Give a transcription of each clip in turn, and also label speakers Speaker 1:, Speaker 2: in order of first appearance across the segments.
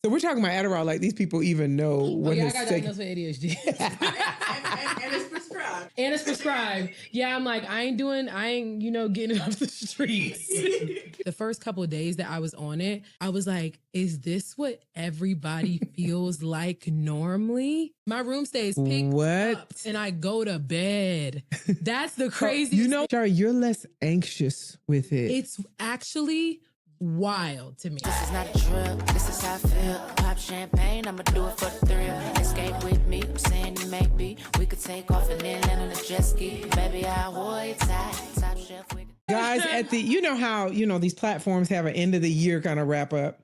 Speaker 1: So we're talking about Adderall like these people even know what
Speaker 2: I got diagnosed with ADHD.
Speaker 3: and it's prescribed.
Speaker 2: And it's prescribed. Yeah, I'm like, I ain't, getting it off the streets. The first couple of days that I was on it, I was like, is this what everybody feels like normally? My room stays picked up and I go to bed. That's the craziest thing.
Speaker 1: Shari, you're less anxious with it.
Speaker 2: It's actually wild to me.
Speaker 4: This is not a drill, this is how I feel. Pop champagne, I'ma do it for the thrill. Escape with me, I'm saying it may be. We could take off and then land on a jet ski. Baby, I'll hold it tight. Top shelf with
Speaker 1: Guys, at the, you know how, these platforms have an end of the year kind of wrap up.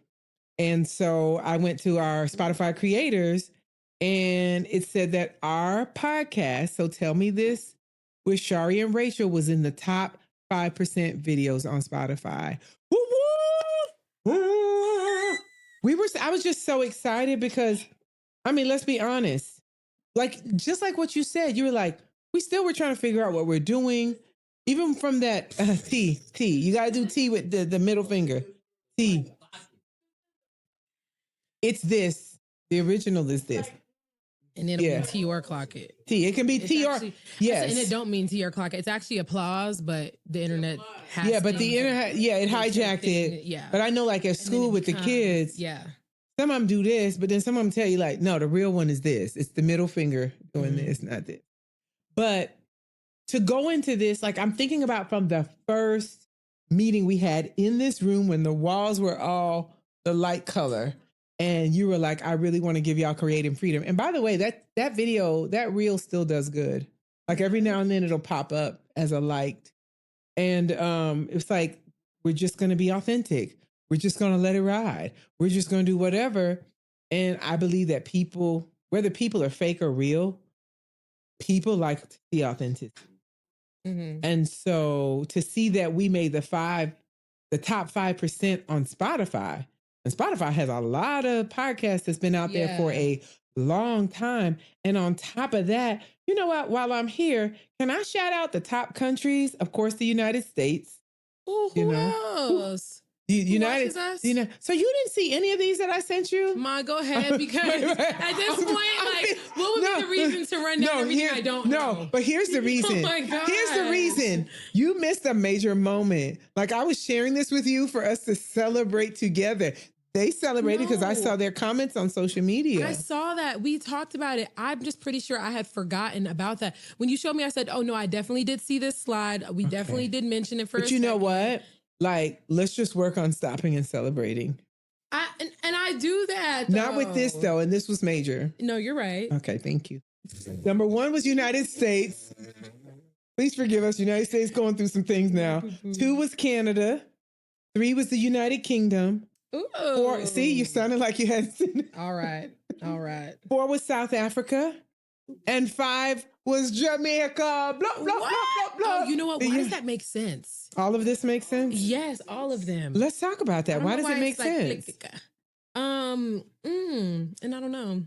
Speaker 1: And so I went to our Spotify creators and it said that our podcast, So Tell Me This with Shari and Rachel, was in the top 5% videos on Spotify. Woo woo! I was just so excited because, let's be honest. Like, just like what you said, you were like, we still were trying to figure out what we're doing. Even from that T, you got to do T with the middle finger. T. It's this. The original is this.
Speaker 2: And it'll be T or clock it.
Speaker 1: T. It can be T or, yes.
Speaker 2: And it don't mean T or clock it. It's actually applause, but the internet has
Speaker 1: but the internet, it hijacked it.
Speaker 2: Yeah.
Speaker 1: But I know like at school with the kids, some of them do this, but then some of them tell you like, no, the real one is this. It's the middle finger doing this, not this. But to go into this, like I'm thinking about from the first meeting we had in this room when the walls were all the light color. And you were like, I really want to give y'all creative freedom. And by the way, that video, that reel still does good. Like every now and then it'll pop up as a liked. And it's like, we're just going to be authentic. We're just going to let it ride. We're just going to do whatever. And I believe that people, whether people are fake or real, people like the authenticity. Mm-hmm. And so to see that we made the top 5% on Spotify, and Spotify has a lot of podcasts that's been out there for a long time. And on top of that, you know what? While I'm here, can I shout out the top countries? Of course, the United States.
Speaker 2: Ooh, who else?
Speaker 1: United States. So you didn't see any of these that I sent you?
Speaker 2: Go ahead, because at this point, what would be the reason to run down everything I don't know?
Speaker 1: No, but here's the reason.
Speaker 2: Oh my God.
Speaker 1: Here's the reason. You missed a major moment. Like I was sharing this with you for us to celebrate together. They celebrated because I saw their comments on social media.
Speaker 2: I saw that. We talked about it. I'm just pretty sure I had forgotten about that. When you showed me, I said, oh, no, I definitely did see this slide. We definitely did mention it first.
Speaker 1: But you know what? Like, let's just work on stopping and celebrating.
Speaker 2: And I do that, though.
Speaker 1: Not with this, though. And this was major.
Speaker 2: No, you're right.
Speaker 1: Okay, thank you. Number 1 was United States. Please forgive us. United States going through some things now. 2 was Canada. 3 was the United Kingdom.
Speaker 2: Ooh.
Speaker 1: 4, see, you sounded like you hadn't seen it.
Speaker 2: All right.
Speaker 1: 4 was South Africa. And 5 was Jamaica. Blah, blah, blah, blah, blah.
Speaker 2: Oh, you know what? Why does that make sense?
Speaker 1: All of this makes sense?
Speaker 2: Yes, all of them.
Speaker 1: Let's talk about that. Why does it make sense?
Speaker 2: And I don't know.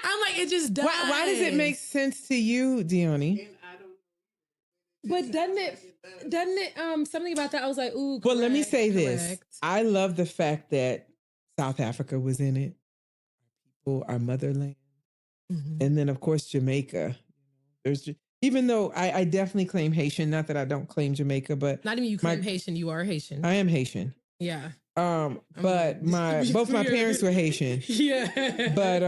Speaker 2: I'm like, it just does.
Speaker 1: Why does it make sense to you, Dione?
Speaker 2: But doesn't it something about that I was like, ooh,
Speaker 1: well, let me say this. I love the fact that South Africa was in it. People, our motherland. Mm-hmm. And then of course Jamaica. Even though I definitely claim Haitian, not that I don't claim Jamaica, but
Speaker 2: not even you claim Haitian, you are Haitian.
Speaker 1: I am Haitian.
Speaker 2: Yeah.
Speaker 1: But both my parents were Haitian.
Speaker 2: Yeah.
Speaker 1: But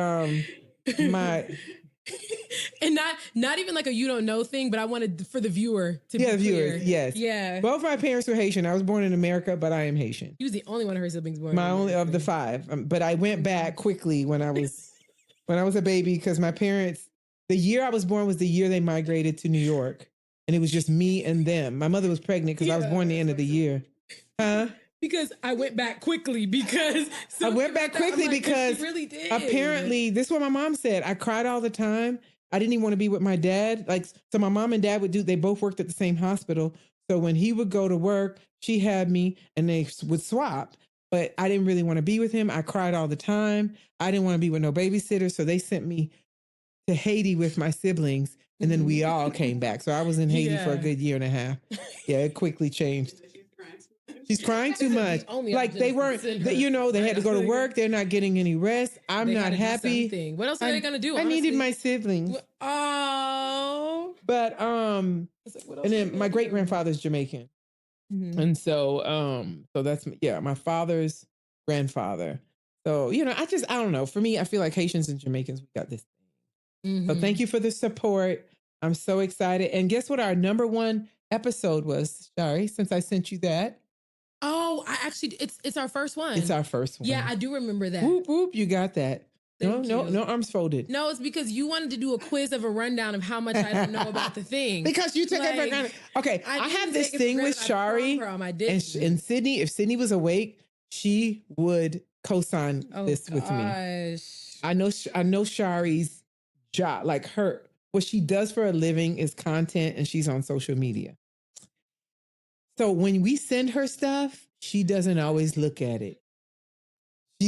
Speaker 2: and not even like a you don't know thing, but I wanted for the viewer to be clear.
Speaker 1: Viewers, yes.
Speaker 2: Yeah.
Speaker 1: Both my parents were Haitian. I was born in America, but I am Haitian.
Speaker 2: He was the only one of her siblings born.
Speaker 1: My only of the 5. But I went back quickly when I was a baby because my parents, the year I was born was the year they migrated to New York. And it was just me and them. My mother was pregnant because I was born the end of the year. Huh?
Speaker 2: Because I went back quickly because
Speaker 1: I went back quickly because
Speaker 2: really did.
Speaker 1: Apparently, this is what my mom said. I cried all the time. I didn't even want to be with my dad. So my mom and dad they both worked at the same hospital. So when he would go to work, she had me and they would swap. But I didn't really want to be with him. I cried all the time. I didn't want to be with no babysitter. So they sent me to Haiti with my siblings. And then we all came back. So I was in Haiti for a good year and a half. Yeah, it quickly changed. She's crying too much. Like they weren't, they had to go to work. They're not getting any rest. I'm not happy.
Speaker 2: What else are they gonna do?
Speaker 1: I needed my siblings.
Speaker 2: Oh,
Speaker 1: but and then my great grandfather's Jamaican, and so that's my father's grandfather. So I don't know. For me, I feel like Haitians and Jamaicans, we got this thing. So thank you for the support. I'm so excited. And guess what? Our number one episode was, Shari, since I sent you that.
Speaker 2: Oh, it's our first one.
Speaker 1: It's our first one.
Speaker 2: Yeah, I do remember that.
Speaker 1: Whoop, whoop, you got that. No arms folded.
Speaker 2: No, it's because you wanted to do a quiz of a rundown of how much I don't know about the thing.
Speaker 1: Because you took it for granted. Okay, I have this thing with Shari and Sydney. If Sydney was awake, she would co-sign this with me. I know Shari's job, like what she does for a living is content, and she's on social media. So when we send her stuff, she doesn't always look at it.
Speaker 2: I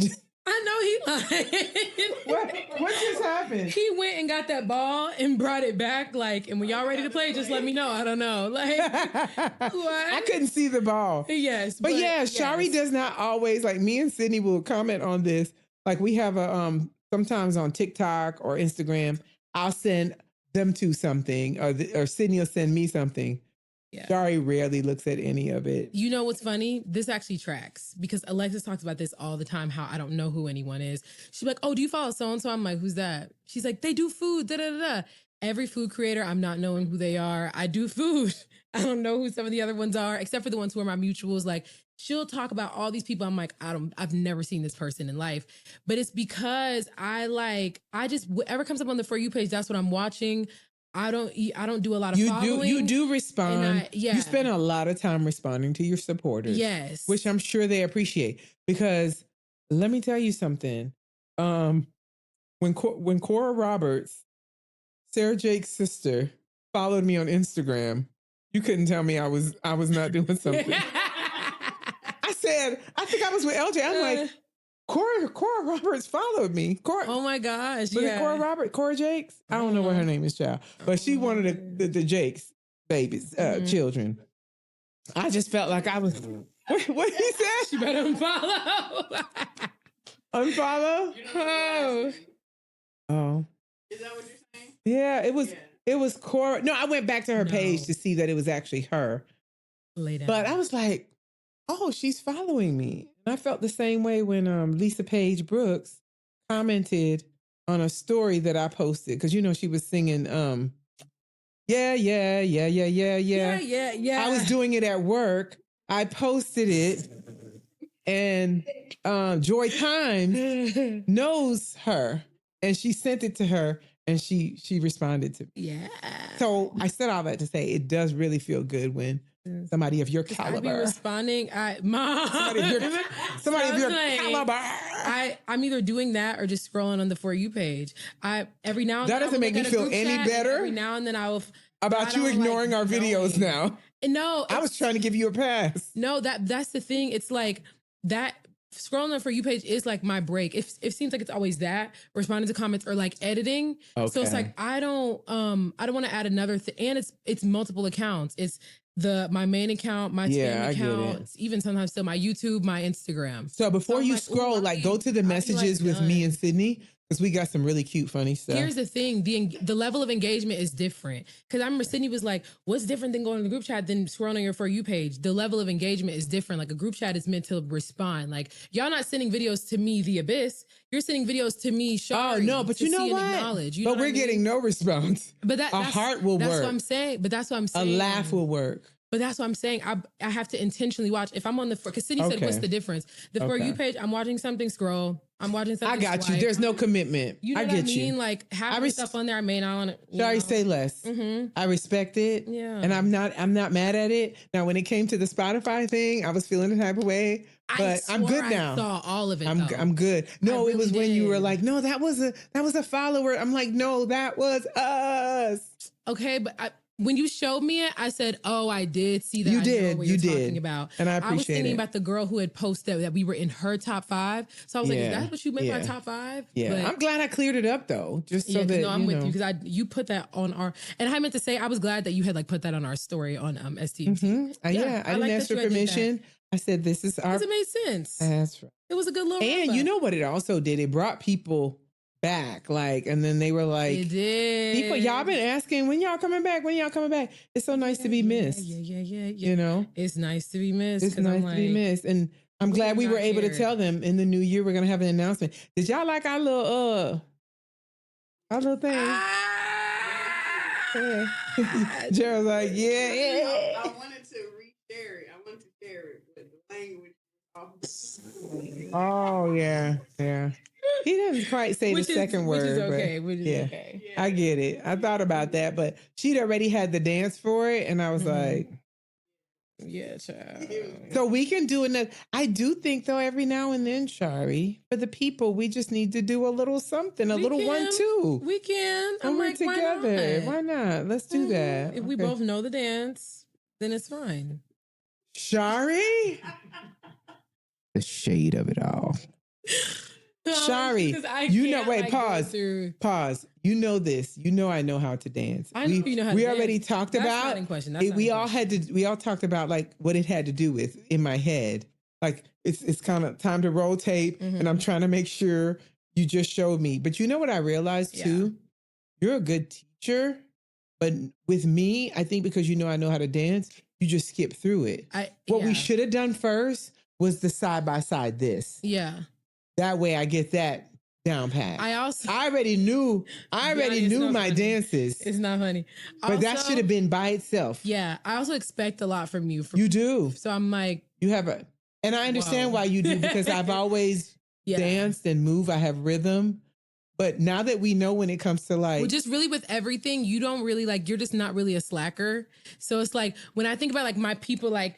Speaker 2: know he lied.
Speaker 1: What just happened?
Speaker 2: He went and got that ball and brought it back. And when y'all ready to play, just let me know. I don't know. What?
Speaker 1: I couldn't see the ball.
Speaker 2: Yes.
Speaker 1: But Shari does not always, me and Sydney will comment on this. Like we have sometimes on TikTok or Instagram, I'll send them to something or Sydney will send me something. Yeah. Shari rarely looks at any of it.
Speaker 2: You know what's funny? This actually tracks because Alexis talks about this all the time, how I don't know who anyone is. She's like, oh, do you follow so-and-so? I'm like, who's that? She's like, they do food, da-da-da-da. Every food creator, I'm not knowing who they are. I do food. I don't know who some of the other ones are, except for the ones who are my mutuals. Like, she'll talk about all these people. I'm like, I've never seen this person in life. But it's because whatever comes up on the For You page, that's what I'm watching. I don't do a lot of following.
Speaker 1: You do respond. You spend a lot of time responding to your supporters.
Speaker 2: Yes.
Speaker 1: Which I'm sure they appreciate. Because let me tell you something. When Cora Roberts, Sarah Jake's sister, followed me on Instagram, you couldn't tell me I was not doing something. I think I was with LJ. I'm like, Cora Roberts followed me.
Speaker 2: Oh my gosh.
Speaker 1: Was it Cora Jakes? I don't know what her name is, child. But she one of the Jakes babies, children. I just felt like I was, what he said?
Speaker 2: She better unfollow.
Speaker 1: Unfollow? Oh.
Speaker 3: Is that what you're saying?
Speaker 1: Yeah, it was Cora. No, I went back to her page to see that it was actually her. But I was like, oh, she's following me. And I felt the same way when Lisa Page Brooks commented on a story that I posted. Because, she was singing, yeah. I was doing it at work. I posted it. And Joy Times knows her. And she sent it to her. And she responded to me.
Speaker 2: Yeah.
Speaker 1: So I said all that to say it does really feel good when somebody of your caliber.
Speaker 2: I'd be responding.
Speaker 1: Somebody of your caliber.
Speaker 2: I'm either doing that or just scrolling on the For You page. Every now and then
Speaker 1: that doesn't make me feel any better.
Speaker 2: Every now and then I'll
Speaker 1: about you ignoring our videos now.
Speaker 2: No,
Speaker 1: I was trying to give you a pass.
Speaker 2: No, that's the thing. It's like that. Scrolling on For You page is like my break. It seems like it's always that responding to comments or like editing. Okay. So it's like I don't want to add another thing, and it's multiple accounts. It's my main account, my spam account, even sometimes still my YouTube, my Instagram.
Speaker 1: So before you scroll, go to the messages with me and Sydney. Because we got some really cute, funny stuff.
Speaker 2: Here's the thing. The level of engagement is different. Because I remember Sydney was like, what's different than going to the group chat than scrolling on your For You page? The level of engagement is different. Like a group chat is meant to respond. Like y'all not sending videos to me, the Abyss. You're sending videos to me, Shari.
Speaker 1: Oh, no, but you know what? But we're getting no response. But a heart will work.
Speaker 2: That's what I'm saying. But that's what I'm saying.
Speaker 1: A laugh will work.
Speaker 2: But that's what I'm saying. I have to intentionally watch. If I'm on because Sydney said, what's the difference? The For You page, I'm watching something, scroll. I'm watching something.
Speaker 1: I got you. There's no commitment.
Speaker 2: You know what I mean? Like having stuff on there, I may not want it.
Speaker 1: Shari, say less. Mm-hmm. I respect it. Yeah. And I'm not mad at it. Now, when it came to the Spotify thing, I was feeling the type of way. But I'm good now.
Speaker 2: I saw all of it.
Speaker 1: I'm good. No, really it was when you were like, no, that was a follower. I'm like, no, that was us.
Speaker 2: Okay, but when you showed me it, I said, "Oh, I did see that."
Speaker 1: You did.
Speaker 2: What you're talking about,
Speaker 1: and I appreciate it.
Speaker 2: I was thinking about the girl who had posted that we were in her top 5. So I was like, "Is that what you meant by top 5?"
Speaker 1: Yeah, but I'm glad I cleared it up though, just so that
Speaker 2: I'm with you because you put that on our. And I meant to say I was glad that you had put that on our story on STMT.
Speaker 1: Mm-hmm. I didn't ask for permission. I said, this is our...
Speaker 2: Because it made sense.
Speaker 1: That's right.
Speaker 2: It was a good little
Speaker 1: And you know what it also did? It brought people back. Like, and then they were like...
Speaker 2: It did.
Speaker 1: People, y'all been asking, when y'all coming back? When y'all coming back? It's so nice to be missed.
Speaker 2: Yeah.
Speaker 1: You know?
Speaker 2: It's nice to be missed.
Speaker 1: It's nice to be missed. And I'm glad we were able to tell them in the new year we're going to have an announcement. Did y'all like our little thing? Yeah. Gerald's like, yeah.
Speaker 3: I wanted to re-share it. I wanted to share it, but the language was off.
Speaker 1: Oh, yeah. He doesn't quite say the second word.
Speaker 2: Which is okay.
Speaker 1: But okay. Yeah. I get it. I thought about that, but she'd already had the dance for it, and I was like...
Speaker 2: Yeah, child.
Speaker 1: So we can do another. I do think, though, every now and then, Shari, for the people, we just need to do a little something, a little 1-2.
Speaker 2: We can.
Speaker 1: When we're together. Why not? Let's do that.
Speaker 2: If we both know the dance, then it's fine.
Speaker 1: Shari? The shade of it all. Shari, you know, wait, pause. You know this. You know I know how to dance.
Speaker 2: I know you know how to dance.
Speaker 1: We already talked about it. We all talked about like what it had to do with in my head. Like it's kind of time to roll tape, and I'm trying to make sure you just showed me. But you know what I realized too? You're a good teacher, but with me, I think because you know I know how to dance, you just skip through it. What we should have done first was the side by side this.
Speaker 2: Yeah.
Speaker 1: That way I get that down pat. I already knew my dances.
Speaker 2: It's not funny.
Speaker 1: But also, that should have been by itself.
Speaker 2: Yeah. I also expect a lot from you.
Speaker 1: You do.
Speaker 2: So I'm like...
Speaker 1: You have and I understand why you do, because I've always danced and moved. I have rhythm. But now that we know when it comes to like...
Speaker 2: Well, just really with everything, you don't really like, you're just not really a slacker. So it's like, when I think about like my people, like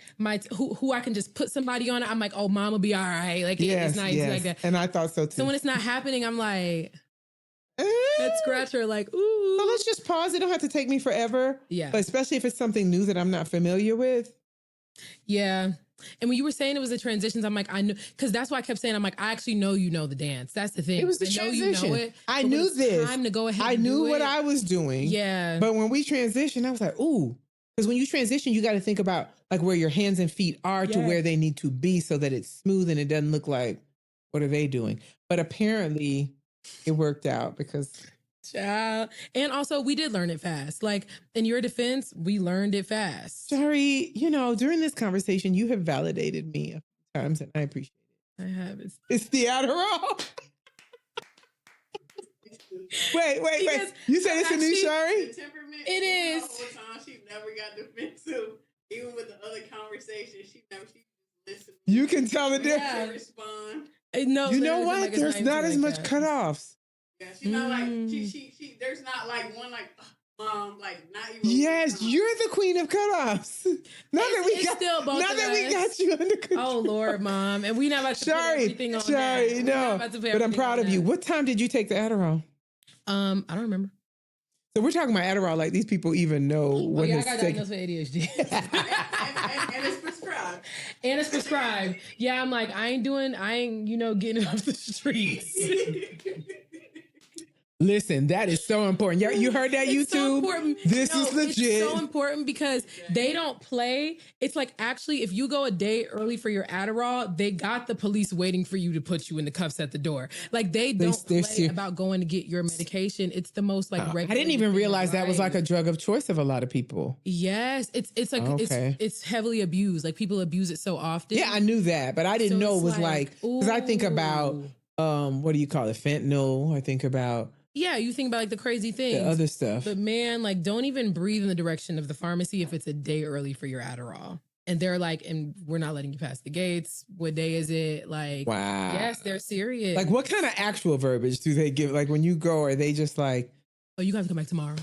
Speaker 2: who I can just put somebody on, I'm like, oh, mom will be all right. Like, it's not easy like that.
Speaker 1: And I thought so too.
Speaker 2: So when it's not happening, I'm like, head scratcher, like, ooh.
Speaker 1: So let's just pause. It don't have to take me forever.
Speaker 2: Yeah.
Speaker 1: But especially if it's something new that I'm not familiar with.
Speaker 2: Yeah. And when you were saying it was the transitions, I'm like, I knew, because that's why I kept saying, I'm like, I actually know you know the dance. That's the thing.
Speaker 1: It was the transition.
Speaker 2: You know it,
Speaker 1: I knew this.
Speaker 2: Time to go ahead.
Speaker 1: I knew what I was doing.
Speaker 2: Yeah.
Speaker 1: But when we transitioned, I was like, ooh. Because when you transition, you got to think about like where your hands and feet are to where they need to be so that it's smooth and it doesn't look like, what are they doing? But apparently it worked out because...
Speaker 2: Child. And also, we did learn it fast. Like, in your defense, we learned it fast.
Speaker 1: Shari, you know, during this conversation, you have validated me a few times, and I appreciate it.
Speaker 2: I have.
Speaker 1: It's the Adderall. Wait. You said it's a new Shari?
Speaker 3: The temperament.
Speaker 2: It is.
Speaker 3: The whole time she never got defensive. Even with the other conversation, she listened.
Speaker 1: You can tell the difference.
Speaker 3: Yeah. Respond.
Speaker 2: No,
Speaker 1: you know what?
Speaker 2: Like
Speaker 1: there's not as much cutoffs.
Speaker 3: Yeah, she's not like she. There's not like one like mom, like not even.
Speaker 1: Yes, you're the queen of cutoffs. Now that we got you under control.
Speaker 2: Oh Lord, mom, and we not about to put everything on
Speaker 1: Shari, no. But I'm proud of you. What time did you take the Adderall?
Speaker 2: I don't remember.
Speaker 1: So we're talking about Adderall, like these people even know what
Speaker 2: I got diagnosed with ADHD.
Speaker 3: and it's prescribed.
Speaker 2: And it's prescribed. Yeah, I'm like, I ain't getting off the streets.
Speaker 1: Listen, that is so important. You heard that, YouTube?
Speaker 2: So important.
Speaker 1: This is legit.
Speaker 2: It's so important because they don't play. It's like, actually, if you go a day early for your Adderall, they got the police waiting for you to put you in the cuffs at the door. Like, they don't play about going to get your medication. It's the most like regular.
Speaker 1: I didn't even realize that was like a drug of choice of a lot of people.
Speaker 2: Yes. It's like, it's heavily abused. Like, people abuse it so often.
Speaker 1: Yeah, I knew that, but I didn't know it was like, because I think about, what do you call it? Fentanyl. I think about...
Speaker 2: Yeah, you think about like the crazy things.
Speaker 1: The other stuff.
Speaker 2: But man, like, don't even breathe in the direction of the pharmacy if it's a day early for your Adderall. And they're like, and we're not letting you pass the gates. What day is it? Like,
Speaker 1: wow.
Speaker 2: Yes, they're serious.
Speaker 1: Like, what kind of actual verbiage do they give? Like, when you go, are they just like...
Speaker 2: Oh, you got to come back tomorrow.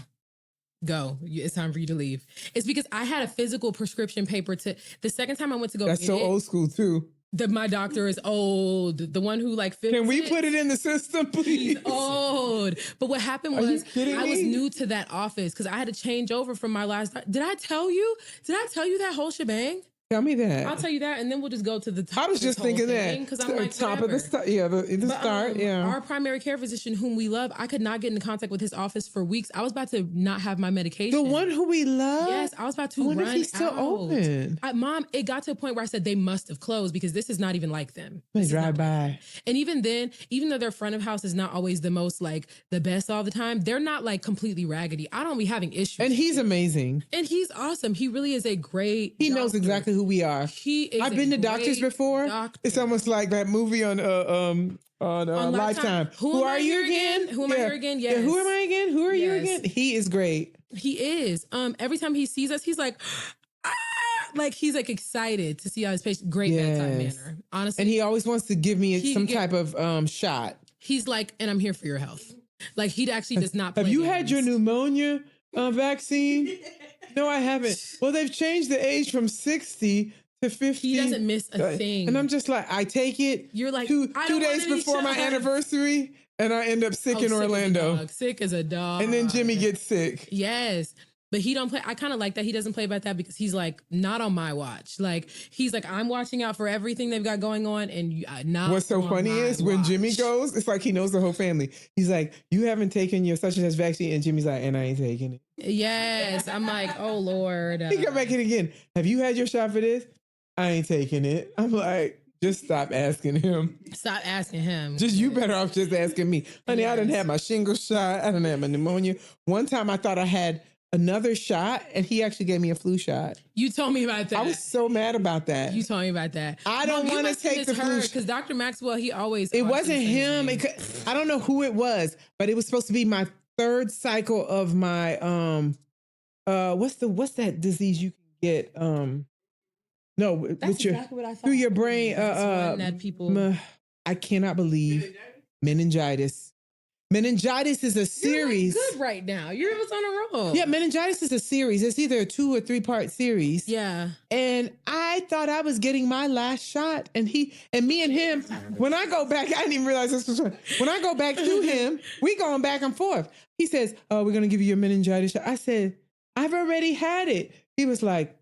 Speaker 2: Go. It's time for you to leave. It's because I had a physical prescription paper the second time I went to go
Speaker 1: That's
Speaker 2: get
Speaker 1: so old school too.
Speaker 2: My doctor is old. The one who like fixed
Speaker 1: Can we put it in the system, please?
Speaker 2: He's old. But what happened was I was new to that office because I had to change over from my last. Did I tell you that whole shebang?
Speaker 1: Tell me that.
Speaker 2: I'll tell you that, and then we'll just go to the top.
Speaker 1: I was just thinking that.
Speaker 2: Because I'm like,
Speaker 1: top of the start. Yeah, the start. Yeah.
Speaker 2: Our primary care physician, whom we love, I could not get in contact with his office for weeks. I was about to not have my medication.
Speaker 1: The one who we love?
Speaker 2: Yes, I was about to
Speaker 1: I wonder
Speaker 2: run
Speaker 1: if he's still
Speaker 2: out.
Speaker 1: open.
Speaker 2: Mom, it got to a point where I said they must have closed because this is not even like them.
Speaker 1: They drive by.
Speaker 2: And even then, even though their front of house is not always the most like the best all the time, they're not like completely raggedy. I don't be having issues.
Speaker 1: And he's amazing.
Speaker 2: And he's awesome. He really is a great
Speaker 1: He
Speaker 2: doctor.
Speaker 1: knows exactly who we are. I've been to doctors before.
Speaker 2: Doctor.
Speaker 1: It's almost like that movie on Lifetime.
Speaker 2: Who am I here again? Who am I here again? Yes.
Speaker 1: Yeah, who am I again? Who are you again? He is great.
Speaker 2: He is. Every time he sees us, he's like, like he's like excited to see how his patient. Great bedside manner, honestly.
Speaker 1: And he always wants to give me some type of shot.
Speaker 2: He's like, and I'm here for your health. Like he actually does not.
Speaker 1: Have you had your pneumonia vaccine? No, I haven't. Well, they've changed the age from 60 to 50.
Speaker 2: He doesn't miss a thing.
Speaker 1: And I'm just like, I take it.
Speaker 2: You're like,
Speaker 1: two days before my anniversary, and I end up sick in Orlando.
Speaker 2: Sick as a dog.
Speaker 1: And then Jimmy gets sick.
Speaker 2: Yes. But he don't play. I kind of like that he doesn't play about that because he's like, not on my watch. Like, he's like, I'm watching out for everything they've got going on. And not
Speaker 1: what's so funny is when Jimmy goes, it's like he knows the whole family. He's like, you haven't taken your such and such vaccine. And Jimmy's like, and I ain't taking it.
Speaker 2: Yes. I'm like, oh, Lord.
Speaker 1: He come back in again. Have you had your shot for this? I ain't taking it. I'm like, just stop asking him.
Speaker 2: Stop asking him.
Speaker 1: Just you better off just asking me. Honey, I done had my shingles shot. I done had my pneumonia. One time I thought I had another shot and he actually gave me a flu shot.
Speaker 2: You told me about that.
Speaker 1: I was so mad about that.
Speaker 2: You told me about that.
Speaker 1: I don't want to take the flu shot.
Speaker 2: Because Dr. Maxwell, he always.
Speaker 1: It wasn't him. I don't know who it was, but it was supposed to be my third cycle of my what's that disease you can get? No,
Speaker 2: that's
Speaker 1: with your
Speaker 2: exactly what I thought.
Speaker 1: Through your brain.
Speaker 2: That people.
Speaker 1: I cannot believe meningitis. Meningitis is a series.
Speaker 2: You're like good right now. You're on a roll.
Speaker 1: Yeah, meningitis is a series. It's either a 2 or 3 part series.
Speaker 2: Yeah.
Speaker 1: And I thought I was getting my last shot. And me and him, when I go back, I didn't even realize this was funny. When I go back to him, we going back and forth. He says, oh, we're going to give you your meningitis shot. I said, I've already had it. He was like,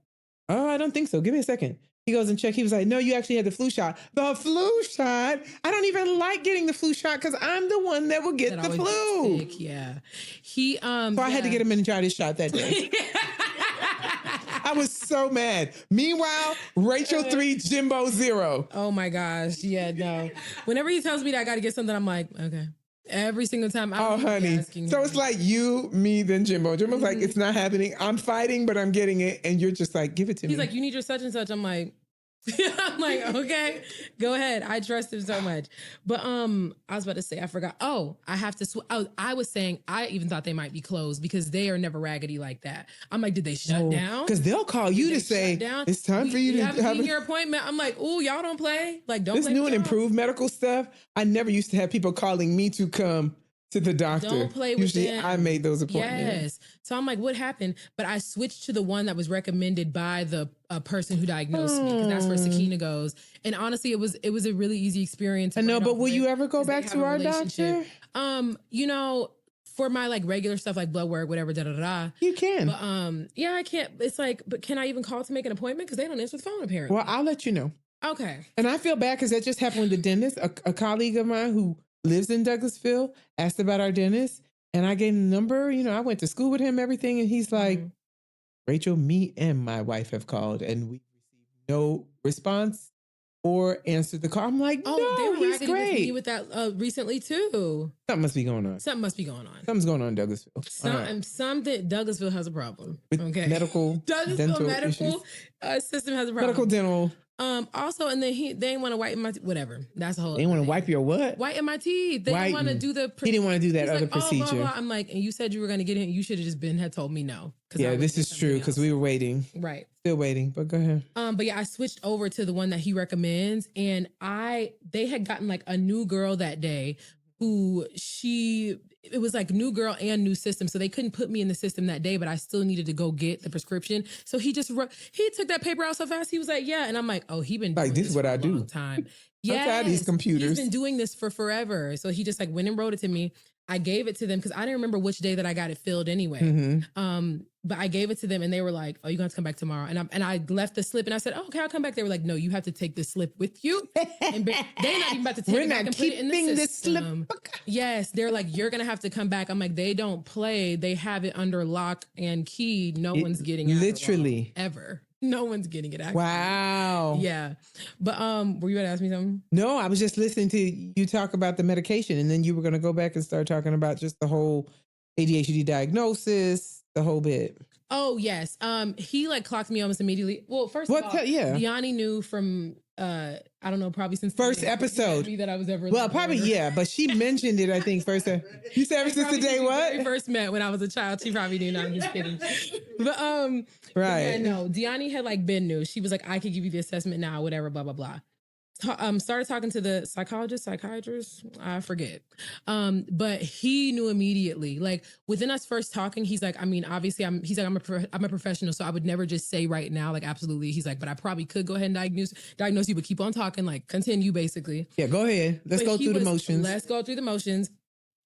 Speaker 1: oh, I don't think so. Give me a second. He goes and check. He was like, no, you actually had the flu shot. The flu shot? I don't even like getting the flu shot because I'm the one that will get the flu.
Speaker 2: Sick, yeah.
Speaker 1: So I had to get a meningitis shot that day. I was so mad. Meanwhile, Rachel 3, Jimbo 0.
Speaker 2: Oh my gosh. Yeah, no. Whenever he tells me that I got to get something, I'm like, okay. Every single time.
Speaker 1: Honey. So it's like you, me, then Jimbo. Jimbo's like, it's not happening. I'm fighting, but I'm getting it. And you're just like, give it to me.
Speaker 2: He's like, you need your such and such. I'm like, okay, go ahead. I trust him so much. But I was about to say, I forgot. Oh, I have to. I was saying, I even thought they might be closed because they are never raggedy like that. I'm like, did they shut down?
Speaker 1: Because they'll call you to say, it's time for you to have
Speaker 2: your appointment. I'm like, oh, y'all don't play. Like, don't.
Speaker 1: This new and improved medical stuff. I never used to have people calling me to come to the doctor.
Speaker 2: Don't play with
Speaker 1: Usually
Speaker 2: them.
Speaker 1: I made those appointments.
Speaker 2: Yes. So I'm like, what happened? But I switched to the one that was recommended by the person who diagnosed me because that's where Sakina goes. And honestly, it was a really easy experience.
Speaker 1: I know, but will you ever go back to our doctor?
Speaker 2: You know, for my like regular stuff like blood work, whatever,
Speaker 1: You can.
Speaker 2: But yeah, I can't. It's like, but can I even call to make an appointment? Because they don't answer the phone apparently.
Speaker 1: Well, I'll let you know.
Speaker 2: Okay.
Speaker 1: And I feel bad because that just happened with the dentist. A colleague of mine who lives in Douglasville asked about our dentist, and I gave him the number. You know, I went to school with him, everything, and he's like, Rachel, me and my wife have called, and we received no response or answered the call. I'm like, no,
Speaker 2: they were
Speaker 1: he's great.
Speaker 2: with that recently too.
Speaker 1: Something must be going on.
Speaker 2: Something's
Speaker 1: going on in Douglasville.
Speaker 2: Something Douglasville has a problem.
Speaker 1: With
Speaker 2: okay.
Speaker 1: Medical,
Speaker 2: Douglasville medical system has a problem.
Speaker 1: Medical, dental.
Speaker 2: Also, and then they didn't want to whiten my whatever. That's a whole.
Speaker 1: They want to wipe your what?
Speaker 2: Whiten my teeth. They didn't want to do the.
Speaker 1: He didn't want to do that other procedure.
Speaker 2: Blah, blah. I'm like, and you said you were going to get it. You should have just had told me no.
Speaker 1: Yeah, this is true because we were waiting.
Speaker 2: Right.
Speaker 1: Still waiting, but go ahead.
Speaker 2: But yeah, I switched over to the one that he recommends, and they had gotten like a new girl that day who it was like new girl and new system. So they couldn't put me in the system that day, but I still needed to go get the prescription. So he took that paper out so fast. He was like, yeah. And I'm like, oh, he been doing
Speaker 1: this is what I do.
Speaker 2: Time.
Speaker 1: Yeah. I'm tired of these computers.
Speaker 2: He's been doing this for forever. So he just like went and wrote it to me. I gave it to them because I didn't remember which day that I got it filled anyway. But I gave it to them and they were like, oh, you're going to come back tomorrow. And I left the slip and I said, oh, okay, I'll come back. They were like, no, you have to take this slip with you. And they're not even about to take it back and put it in the system. Yes, they're like, you're going to have to come back. I'm like, they don't play. They have it under lock and key. No one's getting it.
Speaker 1: Literally.
Speaker 2: Ever. No one's getting it. Actually.
Speaker 1: Wow.
Speaker 2: Yeah. But were you going to ask me something?
Speaker 1: No, I was just listening to you talk about the medication and then you were going to go back and start talking about just the whole ADHD diagnosis. The whole bit.
Speaker 2: Oh yes. He like clocked me almost immediately. Well, first of all, Deani knew from I don't know, probably since
Speaker 1: first episode
Speaker 2: that I was ever.
Speaker 1: Well, probably yeah, but she mentioned it. I think first. You said ever since the day what?
Speaker 2: When we first met when I was a child, she probably knew. Not just kidding. But
Speaker 1: right.
Speaker 2: Yeah, no, Deani had like been new. She was like, I could give you the assessment now, whatever, blah blah blah. Started talking to the psychiatrist, I forget. But he knew immediately, like within us first talking, he's like, I mean, obviously I'm a professional. So I would never just say right now, like, absolutely. He's like, but I probably could go ahead and diagnose you, but keep on talking, like continue basically.
Speaker 1: Yeah, go ahead. Let's go through the motions.
Speaker 2: Let's go through the motions.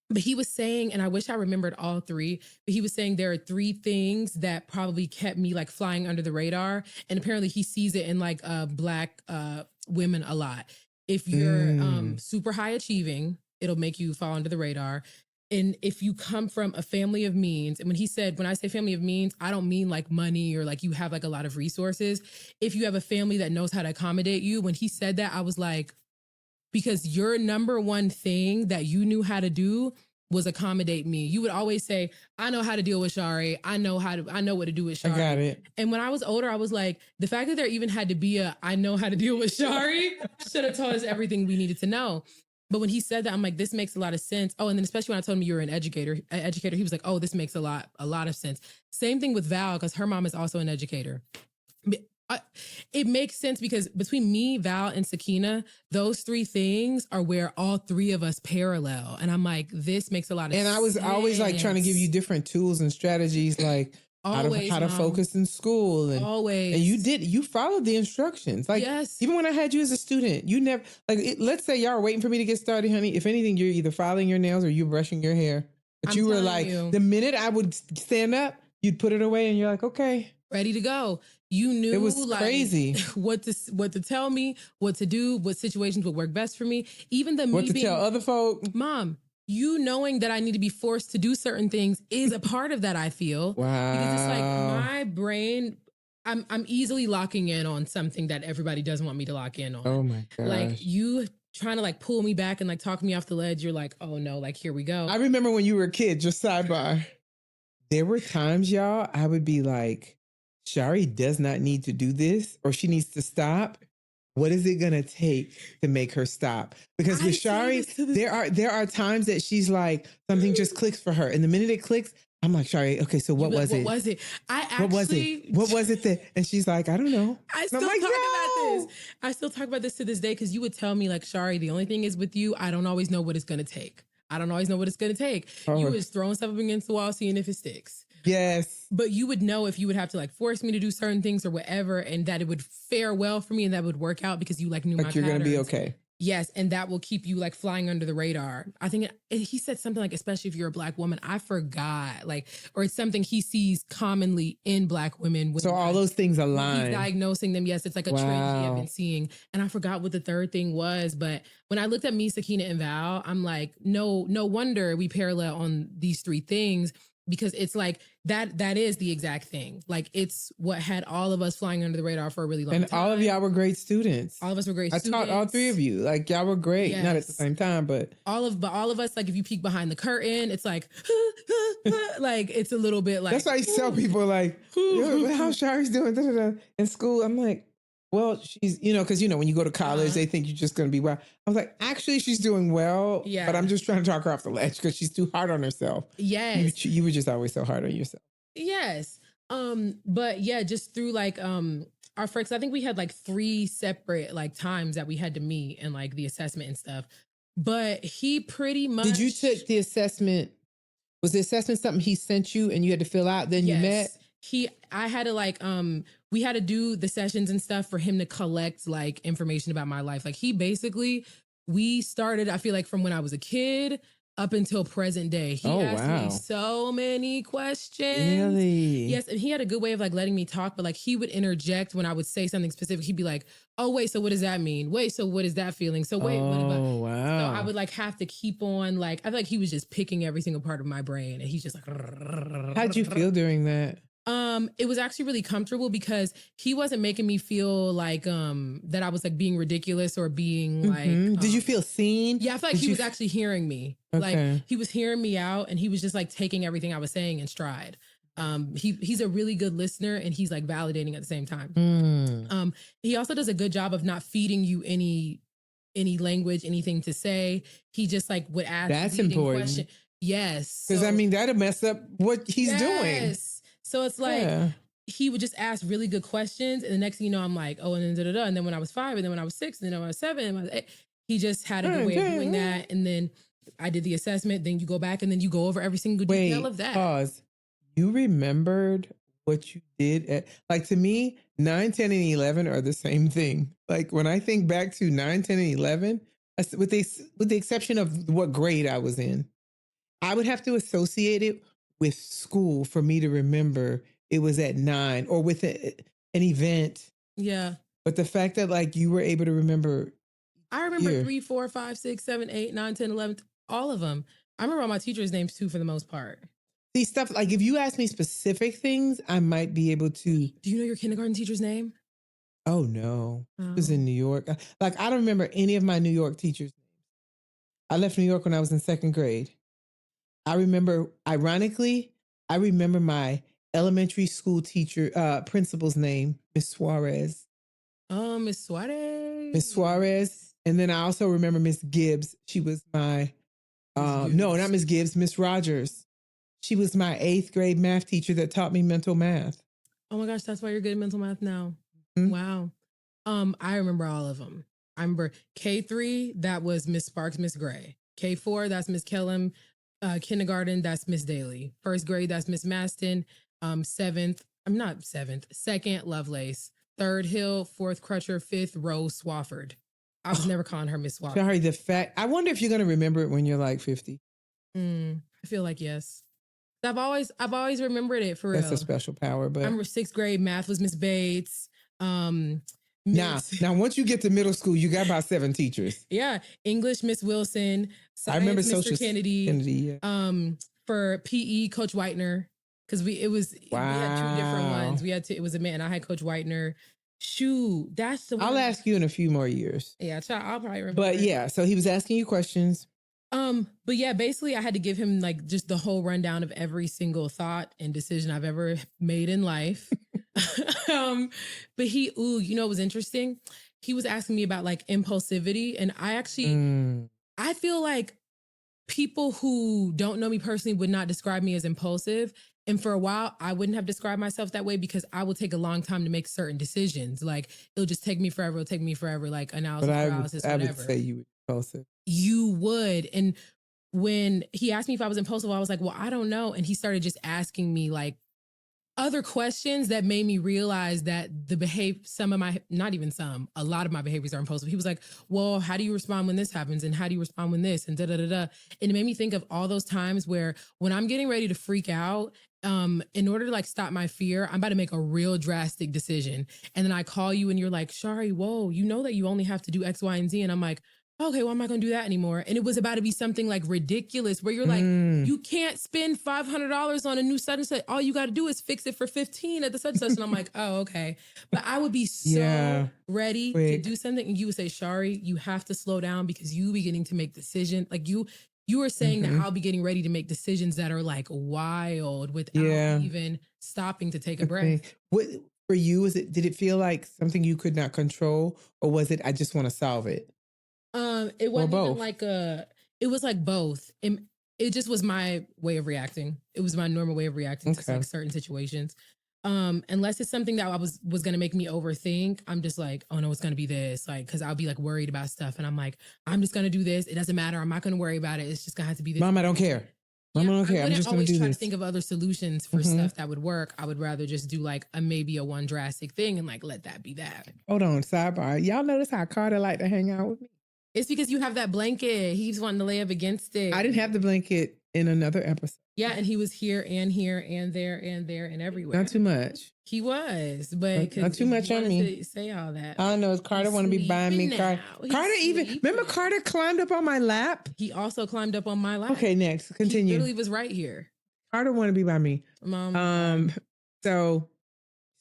Speaker 2: But he was saying, and I wish I remembered all three, but he was saying there are three things that probably kept me like flying under the radar. And apparently he sees it in like Black women a lot. If you're super high achieving, it'll make you fall under the radar. And if you come from a family of means, and when I say family of means, I don't mean like money or like you have like a lot of resources. If you have a family that knows how to accommodate you, when he said that, I was like, because your number one thing that you knew how to do was accommodate me. You would always say, I know how to deal with Shari. I know what to do with Shari.
Speaker 1: I got it.
Speaker 2: And when I was older, I was like, the fact that there even had to be I know how to deal with Shari should have told us everything we needed to know. But when he said that, I'm like, this makes a lot of sense. Oh, and then especially when I told him you were an educator, he was like, oh, this makes a lot of sense. Same thing with Val, because her mom is also an educator. It makes sense because between me, Val, and Sakina, those three things are where all three of us parallel. And I'm like, this makes a lot of sense.
Speaker 1: And I was always like trying to give you different tools and strategies, like how to focus in school. And you followed the instructions. Like, yes. Even when I had you as a student, you never, let's say y'all are waiting for me to get started, honey. If anything, you're either filing your nails or you're brushing your hair. But you were like, the minute I would stand up, you'd put it away and you're like, okay.
Speaker 2: Ready to go. You knew
Speaker 1: it was crazy
Speaker 2: what to tell me, what to do, what situations would work best for me. Even
Speaker 1: what to tell other folk.
Speaker 2: Mom, you knowing that I need to be forced to do certain things is a part of that, I feel.
Speaker 1: Wow.
Speaker 2: Because it's like my brain, I'm easily locking in on something that everybody doesn't want me to lock in on.
Speaker 1: Oh my gosh.
Speaker 2: Like you trying to like pull me back and like talk me off the ledge. You're like, oh no, like here we go.
Speaker 1: I remember when you were a kid, just sidebar. There were times, y'all, I would be like, Shari does not need to do this, or she needs to stop. What is it going to take to make her stop? Because with Shari, there are times that she's like, something just clicks for her. And the minute it clicks, I'm like, Shari, okay, so what was it?
Speaker 2: What was it?
Speaker 1: What was it that? And she's like, I don't know.
Speaker 2: I still talk about this. I still talk about this to this day because you would tell me like, Shari, the only thing is with you, I don't always know what it's going to take. I don't always know what it's going to take. Oh. You was throwing stuff up against the wall, seeing if it sticks.
Speaker 1: Yes.
Speaker 2: But you would know if you would have to like force me to do certain things or whatever, and that it would fare well for me and that would work out because you like knew my patterns.
Speaker 1: Like you're going to be okay.
Speaker 2: Yes. And that will keep you like flying under the radar. I think he said something like, especially if you're a Black woman, I forgot, like, or it's something he sees commonly in Black women.
Speaker 1: So all those things align.
Speaker 2: He's diagnosing them. Yes. It's like a trait he had been seeing. And I forgot what the third thing was. But when I looked at me, Sakina, and Val, I'm like, no wonder we parallel on these three things. Because it's like that is the exact thing. Like it's what had all of us flying under the radar for a really long time.
Speaker 1: And all of y'all were great students.
Speaker 2: All of us were great students.
Speaker 1: I taught all three of you. Like y'all were great. Yes. Not at the same time, but
Speaker 2: all of us, like if you peek behind the curtain, it's like like it's a little bit like
Speaker 1: that's why I tell people like, how Shari's doing in school. I'm like, well, she's, because, when you go to college, they think you're just going to be well. I was like, actually, she's doing well, but I'm just trying to talk her off the ledge because she's too hard on herself.
Speaker 2: Yes.
Speaker 1: You were just always so hard on yourself.
Speaker 2: Yes. But yeah, just through like our first, I think we had like 3 separate like times that we had to meet and like the assessment and stuff. But he pretty much.
Speaker 1: Did you take the assessment? Was the assessment something he sent you and you had to fill out? Then you met?
Speaker 2: I had to like, we had to do the sessions and stuff for him to collect like information about my life. Like we started, I feel like from when I was a kid, up until present day. He asked me so many questions.
Speaker 1: Really?
Speaker 2: Yes, and he had a good way of like letting me talk, but like he would interject when I would say something specific. He'd be like, "Oh wait, so what does that mean? Wait, so what is that feeling? So wait, what about?"
Speaker 1: Wow.
Speaker 2: So I would like have to keep on like I feel like he was just picking every single part of my brain, and he's just like.
Speaker 1: How'd you feel during that?
Speaker 2: It was actually really comfortable because he wasn't making me feel like that I was like being ridiculous or being like.
Speaker 1: Did you feel seen?
Speaker 2: Yeah, I feel like he was actually hearing me.
Speaker 1: Okay.
Speaker 2: Like he was hearing me out, and he was just like taking everything I was saying in stride. He's a really good listener, and he's like validating at the same time. He also does a good job of not feeding you any language, anything to say. He just like would ask.
Speaker 1: That's important.
Speaker 2: Question. Yes,
Speaker 1: because I mean that'll mess up what he's doing.
Speaker 2: So it's like he would just ask really good questions, and the next thing you know, I'm like, oh, and then da-da-da. And then when I was 5, and then when I was 6, and then when I was 7, and when I was 8, he just had a good way of doing that. And then I did the assessment. Then you go back, and then you go over every single detail of that.
Speaker 1: Pause. You remembered what you did at, like, to me, 9, 10, and 11 are the same thing. Like when I think back to 9, 10, and 11, with the exception of what grade I was in, I would have to associate it with school for me to remember it was at 9 or with an event.
Speaker 2: Yeah.
Speaker 1: But the fact that like you were able to remember.
Speaker 2: I remember 3, 4, 5, 6, 7, 8, 9, 10, 11, all of them. I remember all my teachers' names too for the most part.
Speaker 1: See, stuff like if you ask me specific things, I might be able to.
Speaker 2: Do you know your kindergarten teacher's name?
Speaker 1: Oh no. It was in New York. Like I don't remember any of my New York teachers' names. I left New York when I was in 2nd grade. I remember, ironically, I remember my elementary school teacher, principal's name, Miss Suarez.
Speaker 2: Oh, Miss Suarez.
Speaker 1: Miss Suarez. And then I also remember Miss Gibbs. She was my, no, not Miss Gibbs, Miss Rogers. She was my 8th grade math teacher that taught me mental math.
Speaker 2: Oh my gosh, that's why you're good at mental math now.
Speaker 1: Mm-hmm.
Speaker 2: Wow. I remember all of them. I remember K3, that was Miss Sparks, Miss Gray. K4, that's Miss Kellum. Kindergarten, that's Miss Daly. 1st grade, that's Miss Maston. 2nd, Lovelace. 3rd, Hill. 4th, Crutcher. 5th, Rose Swafford. I was never calling her Miss Swafford.
Speaker 1: Sorry, the fact, I wonder if you're going to remember it when you're like 50.
Speaker 2: I feel like yes. I've always remembered it for real.
Speaker 1: That's a special power. But
Speaker 2: I remember 6th grade math was Miss Bates.
Speaker 1: Now, once you get to middle school, you got about 7 teachers.
Speaker 2: Yeah, English Miss Wilson. Science,
Speaker 1: I remember
Speaker 2: Mr.
Speaker 1: social
Speaker 2: Kennedy.
Speaker 1: Yeah.
Speaker 2: For PE, Coach Whitener, because we had 2 different ones. It was a man. I had Coach Whitener. Shoot, that's the one.
Speaker 1: I'll ask you in a few more years.
Speaker 2: Yeah, I'll probably remember.
Speaker 1: But yeah, so he was asking you questions.
Speaker 2: But yeah, basically I had to give him like just the whole rundown of every single thought and decision I've ever made in life. But you know what was interesting? He was asking me about like impulsivity, and I actually I feel like people who don't know me personally would not describe me as impulsive. And for a while, I wouldn't have described myself that way because I will take a long time to make certain decisions. Like it'll just take me forever. Like analysis, paralysis, whatever.
Speaker 1: I would say you were impulsive.
Speaker 2: You would. And when he asked me if I was impulsive, I was like, well, I don't know. And he started just asking me like other questions that made me realize that a lot of my behaviors are impulsive. He was like, well, how do you respond when this happens? And how do you respond when this? And da-da-da-da. And it made me think of all those times where when I'm getting ready to freak out, in order to like stop my fear, I'm about to make a real drastic decision. And then I call you and you're like, Shari, whoa, you know that you only have to do X, Y, and Z. And I'm like, okay, well, I'm not going to do that anymore. And it was about to be something like ridiculous where you're like, you can't spend $500 on a new such and such. All you got to do is fix it for 15 at the such and such. And I'm like, oh, okay. But I would be so ready to do something. And you would say, Shari, you have to slow down because you beginning to make decisions. Like you were saying that I'll be getting ready to make decisions that are like wild without even stopping to take a breath.
Speaker 1: What for you, did it feel like something you could not control, or was it, I just want to solve it?
Speaker 2: It wasn't even like it was like both. It just was my way of reacting. It was my normal way of reacting to like certain situations. Unless it's something that I was going to make me overthink, I'm just like, oh no, it's going to be this. Like, cause I'll be like worried about stuff. And I'm like, I'm just going to do this. It doesn't matter. I'm not going to worry about it. It's just going to have to be this.
Speaker 1: Mom, I don't care. Mom, I don't care. I'm just going to do this.
Speaker 2: I always try to think of other solutions for stuff that would work. I would rather just do like maybe a one drastic thing and like, let that be that.
Speaker 1: Hold on. Sidebar. Y'all notice how Carter like to hang out with me?
Speaker 2: It's because you have that blanket. He's wanting to lay up against it.
Speaker 1: I didn't have the blanket in another episode.
Speaker 2: Yeah, and he was here and there and everywhere.
Speaker 1: Not too much.
Speaker 2: He was, but
Speaker 1: not too much on me.
Speaker 2: Say all that.
Speaker 1: I know. Carter want to be buying me. Carter remember Carter climbed up on my lap.
Speaker 2: He also climbed up on my lap.
Speaker 1: Okay, next, continue.
Speaker 2: He literally was right here.
Speaker 1: Carter want to be by me. So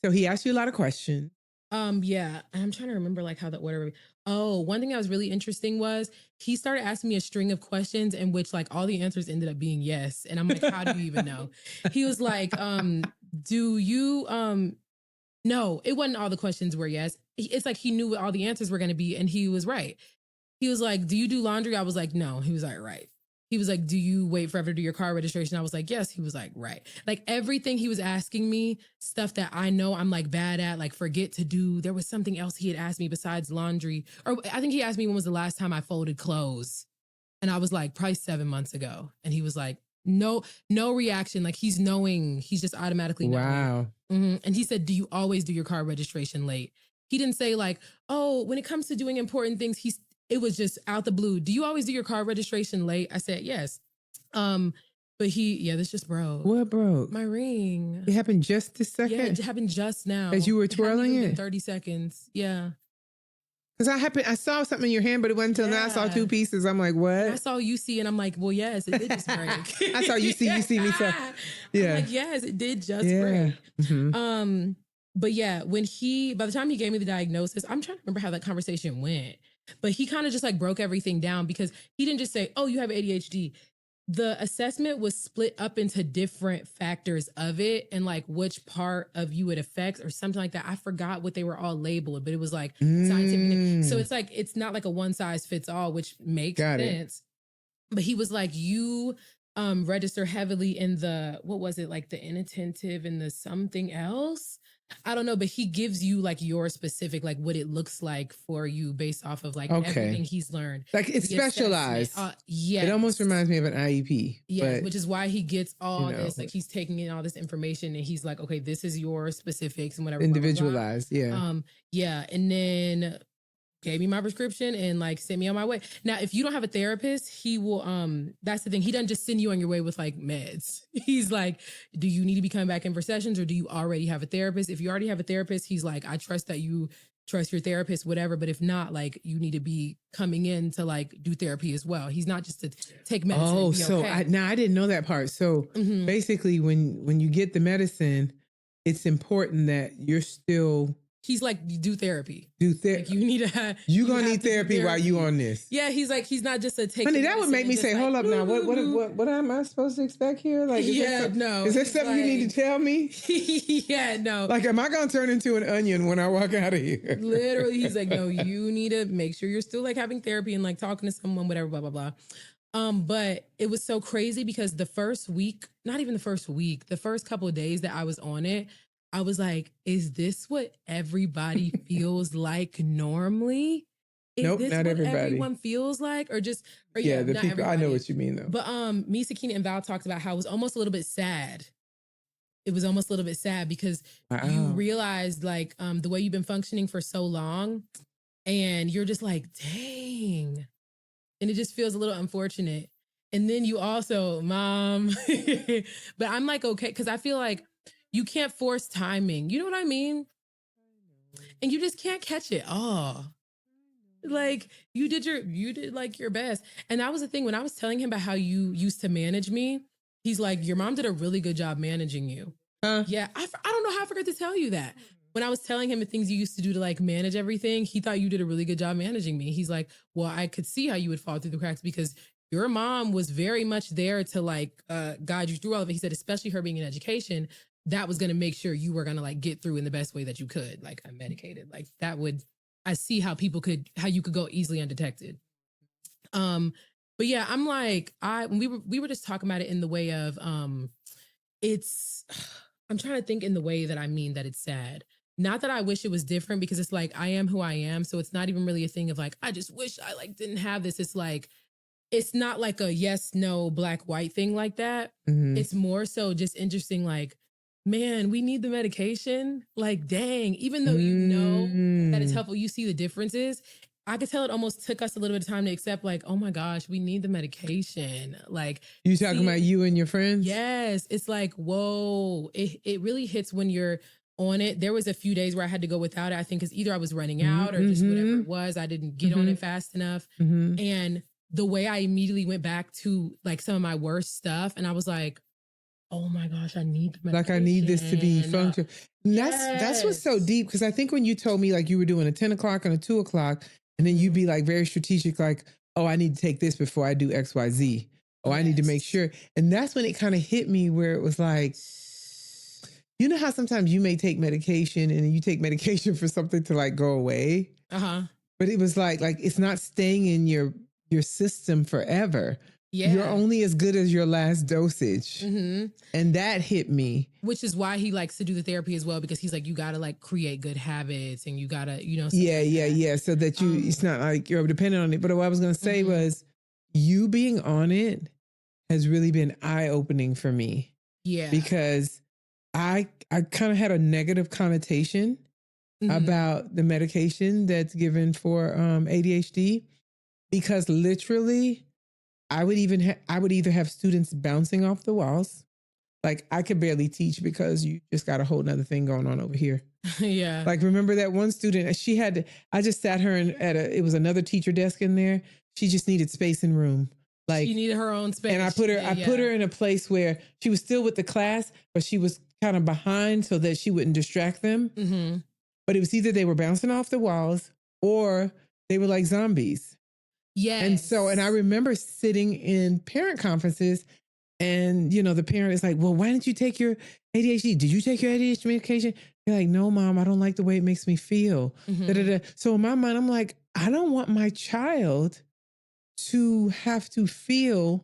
Speaker 1: he asked you a lot of questions.
Speaker 2: Yeah, I'm trying to remember like how the order. Oh, one thing that was really interesting was he started asking me a string of questions in which like all the answers ended up being yes, and I'm like, how do you even know? He was like, do you no, it wasn't all the questions were yes. It's like he knew what all the answers were going to be, and he was right. He was like, do you do laundry? I was like, no. He was like, right. He was like, do you wait forever to do your car registration? I was like, yes. He was like, right. Like everything he was asking me, stuff that I know I'm like bad at, like forget to do. There was something else he had asked me besides laundry. Or I think he asked me when was the last time I folded clothes. And I was like, probably 7 months ago. And he was like, no reaction. Like he's knowing, he's just automatically knowing.
Speaker 1: Wow.
Speaker 2: Mm-hmm. And he said, do you always do your car registration late? He didn't say like, oh, when it comes to doing important things, it was just out the blue. Do you always do your car registration late? I said, yes. But this just broke.
Speaker 1: What broke?
Speaker 2: My ring.
Speaker 1: It happened just this second?
Speaker 2: Yeah, it happened just now.
Speaker 1: As you were twirling it?
Speaker 2: 30 seconds. Yeah.
Speaker 1: Because I saw something in your hand, but it wasn't until now I saw two pieces. I'm like, what?
Speaker 2: And I saw you see, and I'm like, well, yes, it did just break.
Speaker 1: I saw you see, you see me. So, yeah.
Speaker 2: I'm like, yes, it did just break.
Speaker 1: Mm-hmm.
Speaker 2: But yeah, by the time he gave me the diagnosis, I'm trying to remember how that conversation went. But he kind of just like broke everything down because he didn't just say, oh, you have ADHD. The assessment was split up into different factors of it and like which part of you it affects or something like that. I forgot what they were all labeled, but it was like scientific. So it's like, it's not like a one size fits all, which makes sense. But he was like, you register heavily in the, what was it? Like the inattentive and the something else. I don't know, but he gives you like your specific, like what it looks like for you based off of like everything he's learned.
Speaker 1: Like it's specialized.
Speaker 2: Yeah.
Speaker 1: It almost reminds me of an IEP.
Speaker 2: Yeah, which is why he gets all this, like he's taking in all this information and he's like, okay, this is your specifics and whatever.
Speaker 1: Individualized,
Speaker 2: blah, blah, blah. Yeah. And then gave me my prescription and like sent me on my way. Now, if you don't have a therapist, he will, that's the thing. He doesn't just send you on your way with like meds. He's like, do you need to be coming back in for sessions or do you already have a therapist? If you already have a therapist, he's like, I trust that you trust your therapist, whatever. But if not, like you need to be coming in to like do therapy as well. He's not just to take medicine.
Speaker 1: Oh, so I didn't know that part. So basically when you get the medicine, it's important that you're still...
Speaker 2: He's like, you do therapy.
Speaker 1: Like
Speaker 2: you need to have...
Speaker 1: You're going to need therapy while you on this.
Speaker 2: Yeah, he's like, he's not just a take...
Speaker 1: Honey, that would make me say, hold up now. What am I supposed to expect here? Like, is there something you need to tell me?
Speaker 2: Yeah, no.
Speaker 1: Like, am I going to turn into an onion when I walk out of here?
Speaker 2: Literally, he's like, no, you need to make sure you're still like having therapy and like talking to someone, whatever, blah, blah, blah. But it was so crazy because the first week, not even the first week, the first couple of days that I was on it, I was like, is this what everybody feels like normally?
Speaker 1: Nope, not everybody.
Speaker 2: Everyone feels like, or just,
Speaker 1: the people. Everybody. I know what you mean though.
Speaker 2: But me, Sakina, and Val talked about how it was almost a little bit sad. It was almost a little bit sad because you realized like the way you've been functioning for so long, and you're just like, dang, and it just feels a little unfortunate. And then you also, Mom, but I'm like okay because I feel like. You can't force timing. You know what I mean? And you just can't catch it. Oh, like you did like your best. And that was the thing when I was telling him about how you used to manage me. He's like, your mom did a really good job managing you. Yeah. I don't know how I forgot to tell you that. When I was telling him the things you used to do to like manage everything, he thought you did a really good job managing me. He's like, well, I could see how you would fall through the cracks because your mom was very much there to like guide you through all of it. He said, especially her being in education, that was going to make sure you were going to like get through in the best way that you could, like unmedicated. Like that would, I see how you could go easily undetected. But yeah, I'm like, we were just talking about it in the way of, I'm trying to think in the way that I mean that it's sad. Not that I wish it was different because it's like, I am who I am. So it's not even really a thing of like, I just wish I like didn't have this. It's like, it's not like a yes, no, black, white thing like that. Mm-hmm. It's more so just interesting. Like, man, we need the medication. Like, dang, even though you know that it's helpful, you see the differences. I could tell it almost took us a little bit of time to accept, like, oh my gosh, we need the medication. Like,
Speaker 1: you talking about you and your friends?
Speaker 2: Yes. It's like, whoa, it really hits when you're on it. There was a few days where I had to go without it. I think because either I was running out or just whatever it was. I didn't get on it fast enough. And the way I immediately went back to like some of my worst stuff. And I was like, oh my gosh, I need the medication.
Speaker 1: Like I need this to be functional. That's what's so deep. Because I think when you told me like you were doing a 10 o'clock and a 2 o'clock, and then you'd be like very strategic, like, oh, I need to take this before I do X, Y, Z. Oh, I need to make sure. And that's when it kind of hit me where it was like, you know how sometimes you may take medication and you take medication for something to like go away? But it was like it's not staying in your system forever. Yeah. You're only as good as your last dosage. And that hit me.
Speaker 2: Which is why he likes to do the therapy as well, because he's like, you got to like create good habits and you got to, you know.
Speaker 1: Yeah. So that you, it's not like you're dependent on it. But what I was going to say was you being on it has really been eye-opening for me. Yeah. Because I kind of had a negative connotation about the medication that's given for ADHD, because literally I would either have students bouncing off the walls. Like I could barely teach because you just got a whole nother thing going on over here. Yeah. Like remember that one student, I just sat her it was another teacher desk in there. She just needed space and room. Like
Speaker 2: she needed her own space.
Speaker 1: And I put her in a place where she was still with the class, but she was kind of behind so that she wouldn't distract them. But it was either they were bouncing off the walls or they were like zombies. Yes. And I remember sitting in parent conferences and, you know, the parent is like, well, why didn't you take your ADHD? Did you take your ADHD medication? You're like, no, Mom, I don't like the way it makes me feel. So in my mind, I'm like, I don't want my child to have to feel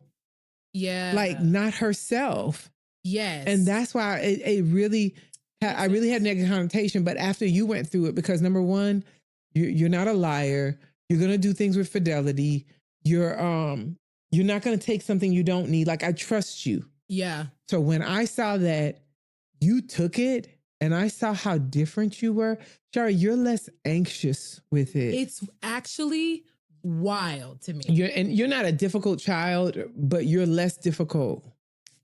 Speaker 1: like not herself. Yes. And that's why I really had negative connotation. But after you went through it, because number one, you're not a liar. You're going to do things with fidelity. You're not going to take something you don't need. Like I trust you. Yeah. So when I saw that you took it and I saw how different you were, Shari, you're less anxious with it.
Speaker 2: It's actually wild to me.
Speaker 1: You're not a difficult child, but you're less difficult.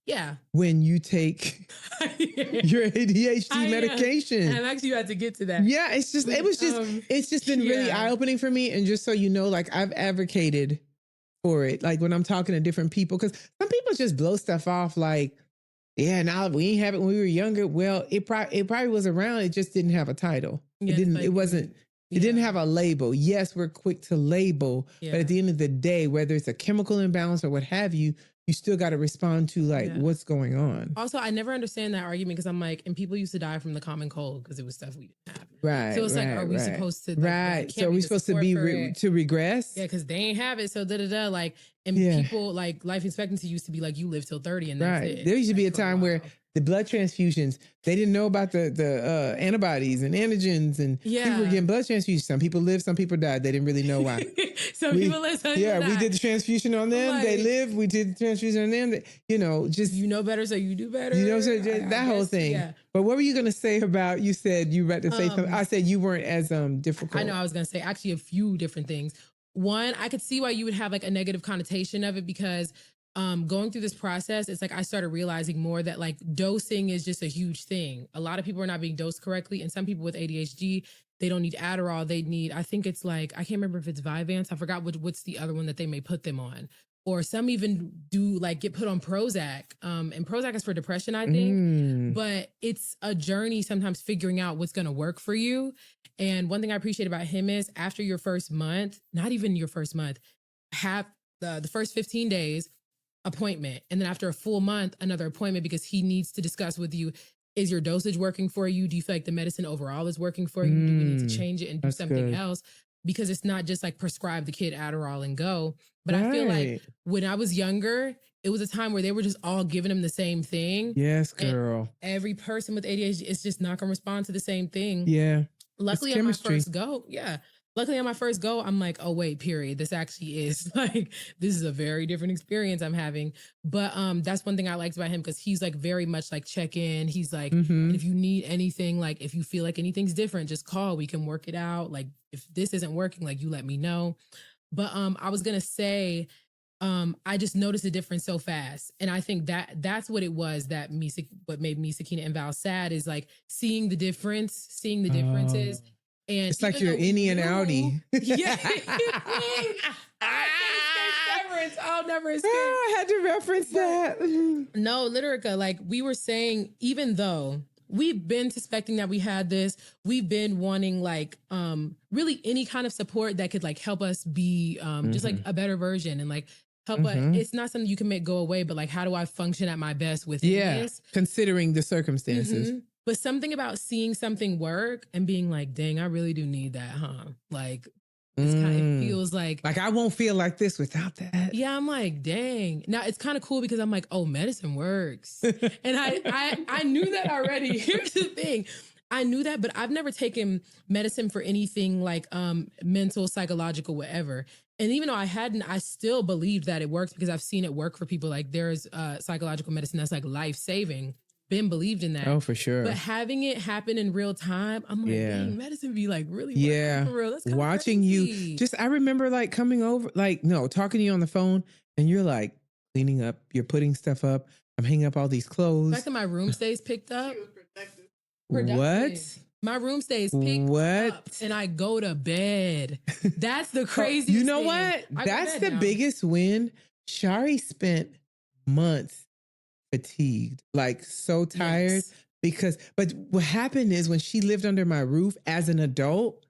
Speaker 1: Yeah. When you take your ADHD medication.
Speaker 2: And actually you had to get to that.
Speaker 1: Yeah, it's just been really eye-opening for me. And just so you know, like I've advocated for it. Like when I'm talking to different people, because some people just blow stuff off like, yeah, now we ain't have it when we were younger. Well, it probably was around. It just didn't have a title. Yeah, it didn't have a label. Yes, we're quick to label, but at the end of the day, whether it's a chemical imbalance or what have you, you still got to respond to like what's going on.
Speaker 2: Also, I never understand that argument because I'm like, and people used to die from the common cold because it was stuff we didn't have.
Speaker 1: Right.
Speaker 2: So it's like, are we supposed to?
Speaker 1: Right. So are we supposed to be to regress?
Speaker 2: Yeah, because they ain't have it. So like, and people like life expectancy used to be like you live till 30 and that's it.
Speaker 1: There used to be a time where the blood transfusions, they didn't know about the antibodies and antigens, and people were getting blood transfusions. Some people lived, some people died. They didn't really know why.
Speaker 2: People lived, some people died.
Speaker 1: We did the transfusion on them. Like, they lived. We did the transfusion on them. You know, just
Speaker 2: you know better, so you do better.
Speaker 1: You know, so that whole thing. Yeah. But what were you going to say about? You said you were about to say something. I said you weren't as difficult.
Speaker 2: I know. I was going to say actually a few different things. One, I could see why you would have like a negative connotation of it because. Going through this process, it's like I started realizing more that like dosing is just a huge thing. A lot of people are not being dosed correctly, and some people with ADHD, they don't need Adderall. They need, I think it's like, I can't remember if it's Vyvanse. I forgot what's the other one that they may put them on. Or some even do like get put on Prozac. And Prozac is for depression, I think. But it's a journey sometimes figuring out what's going to work for you. And one thing I appreciate about him is after your first month, not even your first month, have the first 15 days, appointment. And then after a full month, another appointment because he needs to discuss with you, is your dosage working for you? Do you feel like the medicine overall is working for you? Do we need to change it and do something else? Because it's not just like prescribe the kid Adderall and go. But I feel like when I was younger, it was a time where they were just all giving him the same thing.
Speaker 1: Yes, girl.
Speaker 2: And every person with ADHD is just not going to respond to the same thing.
Speaker 1: Yeah.
Speaker 2: Luckily on my first go, Luckily on my first go, I'm like, oh wait, period. This actually is like, this is a very different experience I'm having. But that's one thing I liked about him, because he's like very much like check in. He's like, if you need anything, like if you feel like anything's different, just call. We can work it out. Like if this isn't working, like you let me know. But I was gonna say, I just noticed the difference so fast. And I think that's what it was that what made me, Sakina, and Val sad, is like seeing the differences. And
Speaker 1: it's like you're innie and outie.
Speaker 2: Yeah. I'll never escape.
Speaker 1: I had to reference that.
Speaker 2: No, Literica, like we were saying, even though we've been suspecting that we had this, we've been wanting like really any kind of support that could like help us be just like a better version, and like help us. It's not something you can make go away, but like, how do I function at my best with this? Considering
Speaker 1: the circumstances.
Speaker 2: But something about seeing something work and being like, dang, I really do need that, huh? Like, it's it feels like
Speaker 1: I won't feel like this without that.
Speaker 2: Yeah, I'm like, dang. Now it's kind of cool because I'm like, oh, medicine works. And I knew that already. Here's the thing. I knew that, but I've never taken medicine for anything like mental, psychological, whatever. And even though I hadn't, I still believed that it works because I've seen it work for people. Like there's psychological medicine that's like life-saving. Been believed in that.
Speaker 1: Oh, for sure.
Speaker 2: But having it happen in real time, I'm like, dang, medicine be like really for real. That's
Speaker 1: watching
Speaker 2: crazy.
Speaker 1: You. I remember like coming over, like, no, talking to you on the phone, and you're like cleaning up, you're putting stuff up. I'm hanging up all these clothes.
Speaker 2: The fact that my room stays picked up.
Speaker 1: What?
Speaker 2: My room stays picked up and I go to bed. That's the craziest
Speaker 1: You know
Speaker 2: thing.
Speaker 1: what? That's the biggest win. Shari spent months fatigued, like so tired but what happened is when she lived under my roof as an adult,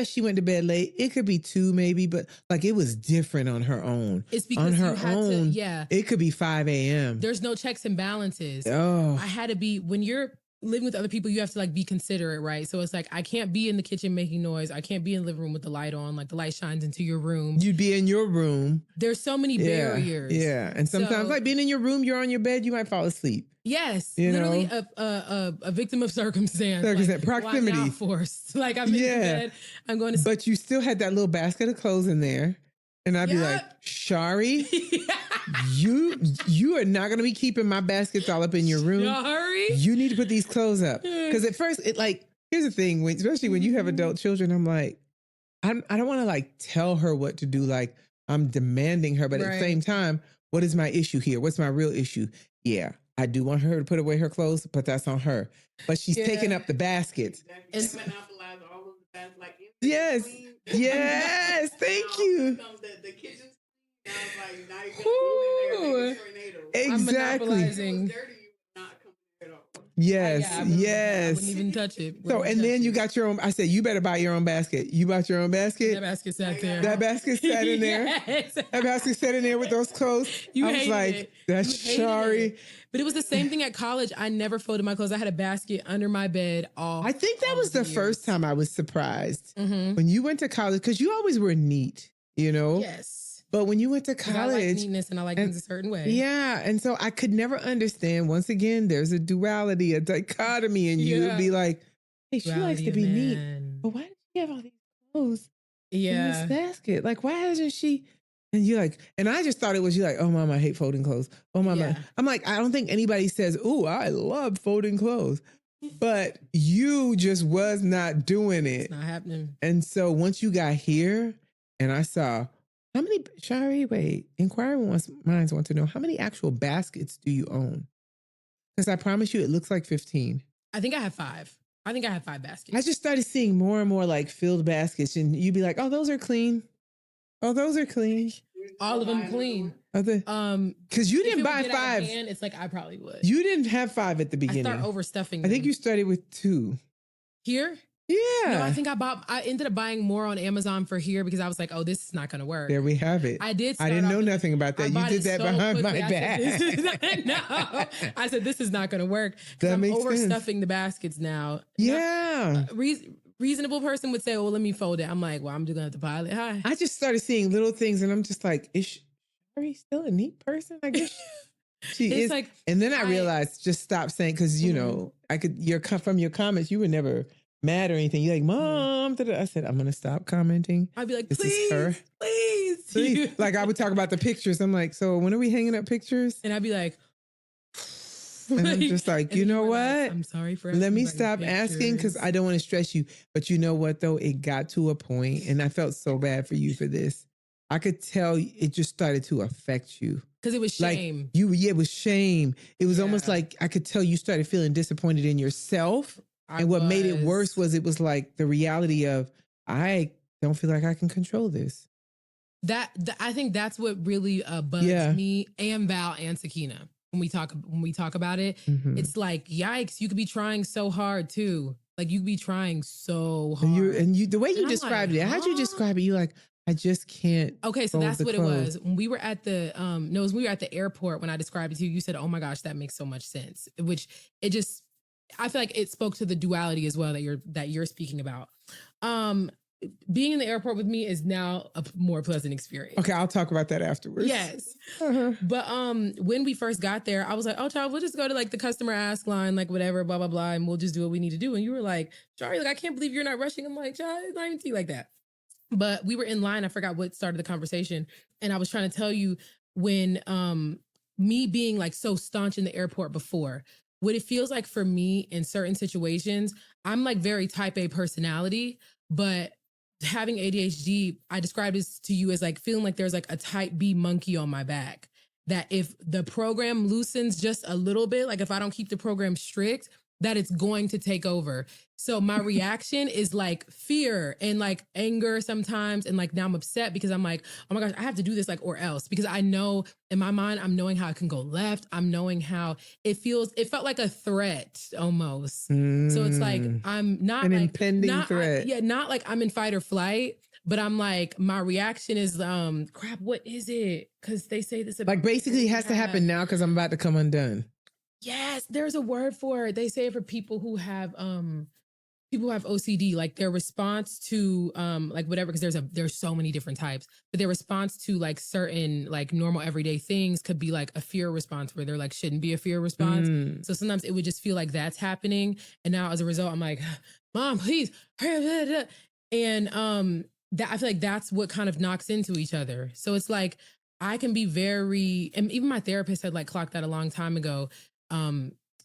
Speaker 1: she went to bed late. It could be 2 maybe, but like it was different on her own.
Speaker 2: It's because
Speaker 1: on her own, it could be 5 a.m.
Speaker 2: There's no checks and balances.
Speaker 1: Oh,
Speaker 2: I had to be, when you're living with other people, you have to like be considerate, right? So it's like, I can't be in the kitchen making noise. I can't be in the living room with the light on, like the light shines into your room.
Speaker 1: You'd be in your room.
Speaker 2: There's so many barriers.
Speaker 1: Yeah. And sometimes like being in your room, you're on your bed, you might fall asleep.
Speaker 2: Yes. Literally a victim of circumstance.
Speaker 1: Like, proximity.
Speaker 2: I'm not forced. Like I'm in bed, I'm going to sleep.
Speaker 1: But you still had that little basket of clothes in there. And I'd be like, Shari, you are not going to be keeping my baskets all up in your room.
Speaker 2: Shari?
Speaker 1: You need to put these clothes up. Because at first, here's the thing, especially when you have adult children, I'm like, I don't want to like tell her what to do. Like I'm demanding her, but at the same time, what is my issue here? What's my real issue? Yeah, I do want her to put away her clothes, but that's on her. But she's taking up the baskets.
Speaker 3: And monopolize all of the baskets. Like,
Speaker 1: yes, thank you.
Speaker 3: The kitchen's clean. Now you're going to go in there and make a tornado.
Speaker 1: Exactly.
Speaker 3: If it was dirty, you would not come at all.
Speaker 1: Yes,
Speaker 2: I wouldn't even touch it.
Speaker 1: So, and then you got your own. I said, you better buy your own basket. You bought your own basket.
Speaker 2: That basket sat there.
Speaker 1: That basket sat in there.
Speaker 2: Yes.
Speaker 1: That basket sat in there with those clothes. I was like, that's Shari.
Speaker 2: But it was the same thing at college. I never folded my clothes. I had a basket under my bed
Speaker 1: I think that was the first time I was surprised when you went to college, because you always were neat,
Speaker 2: Yes.
Speaker 1: But when you went to college,
Speaker 2: I like neatness and I like things a certain way.
Speaker 1: Yeah. And so I could never understand. Once again, there's a duality, a dichotomy, and you would be like, hey, she likes to be neat. But why does she have all these clothes in this basket? Like, why hasn't she? And you're like, and I just thought it was you like, oh, mama, I hate folding clothes. Oh, mama. Yeah. I'm like, I don't think anybody says, oh, I love folding clothes. But you just was not doing it.
Speaker 2: It's not happening.
Speaker 1: And so once you got here and I saw, how many, Shari, inquiring minds want to know, how many actual baskets do you own? Because I promise you, it looks like 15.
Speaker 2: I think I have 5. I think I have 5 baskets.
Speaker 1: I just started seeing more and more like filled baskets, and you'd be like, oh, those are clean. Oh, those are clean.
Speaker 2: All of them clean.
Speaker 1: Because you didn't buy 5.
Speaker 2: It's like I probably would.
Speaker 1: You didn't have 5 at the beginning.
Speaker 2: I start overstuffing.
Speaker 1: I think you started with 2.
Speaker 2: Here?
Speaker 1: Yeah.
Speaker 2: No, I think I ended up buying more on Amazon for here because I was like, oh, this is not going to work.
Speaker 1: There we have it.
Speaker 2: I
Speaker 1: didn't know nothing about that. You did that behind my back.
Speaker 2: No. I said, this is not going to work.
Speaker 1: That makes sense.
Speaker 2: I'm overstuffing the baskets now.
Speaker 1: Yeah.
Speaker 2: Reasonable person would say, well, let me fold it. I'm like, well, I'm just going to have to pile it high.
Speaker 1: I just started seeing little things and I'm just like, is Shari still a neat person? I guess she is. Like, and then I realized, just stop saying, because, you know, from your comments, you were never mad or anything. You're like, Mom. I said, I'm going to stop commenting.
Speaker 2: I'd be like,
Speaker 1: this is her.
Speaker 2: Please.
Speaker 1: Like I would talk about the pictures. I'm like, so when are we hanging up pictures?
Speaker 2: And I'd be like,
Speaker 1: and I'm just like, you know what?
Speaker 2: Like, I'm sorry for
Speaker 1: Let me stop asking because I don't want to stress you. But you know what, though? It got to a point, and I felt so bad for you for this. I could tell it just started to affect you.
Speaker 2: Because it was shame.
Speaker 1: Like it was shame. It was almost like I could tell you started feeling disappointed in yourself. And what made it worse was it was like the reality of, I don't feel like I can control this.
Speaker 2: I think that's what really bugs me and Val and Sakina when we talk about it. Mm-hmm. It's like, yikes, you could be trying so hard too. Like you could be trying so hard. And you the way you described it, how'd you describe it? You like, I just can't. Okay, so that's what it was. When we were at the when we were at the airport, when I described it to you, you said, "Oh my gosh, that makes so much sense." Which it just, I feel like it spoke to the duality as well that you're speaking about. Being in the airport with me is now a more pleasant experience.
Speaker 1: Okay, I'll talk about that afterwards.
Speaker 2: Yes. But when we first got there, I was like, "Oh, child, we'll just go to like the customer ask line, like whatever, blah, blah, blah, and we'll just do what we need to do." And you were like, "Shari, like, I can't believe you're not rushing." I'm like, "Child, it's not even tea like that." But we were in line. I forgot what started the conversation. And I was trying to tell you when me being like so staunch in the airport before, what it feels like for me in certain situations, I'm like very type A personality, but having ADHD, I described this to you as like feeling like there's like a type B monkey on my back. That if the program loosens just a little bit, like if I don't keep the program strict, that it's going to take over. So my reaction is like fear and like anger sometimes. And like now I'm upset because I'm like, oh my gosh, I have to do this like or else. Because I know in my mind, I'm knowing how it can go left. I'm knowing how it felt like a threat almost. So it's like, I'm not
Speaker 1: an
Speaker 2: like
Speaker 1: impending threat.
Speaker 2: Not like I'm in fight or flight, but I'm like, my reaction is, crap, what is it? Because they say this about
Speaker 1: like basically it has to happen now because I'm about to come undone.
Speaker 2: Yes, there's a word for it. They say it for people who have OCD, like their response to like whatever, because there's so many different types, but their response to like certain like normal everyday things could be like a fear response where there like shouldn't be a fear response. So sometimes it would just feel like that's happening. And now as a result, I'm like, Mom, please. And that I feel like that's what kind of knocks into each other. So it's like I can be very, and even my therapist had like clocked that a long time ago.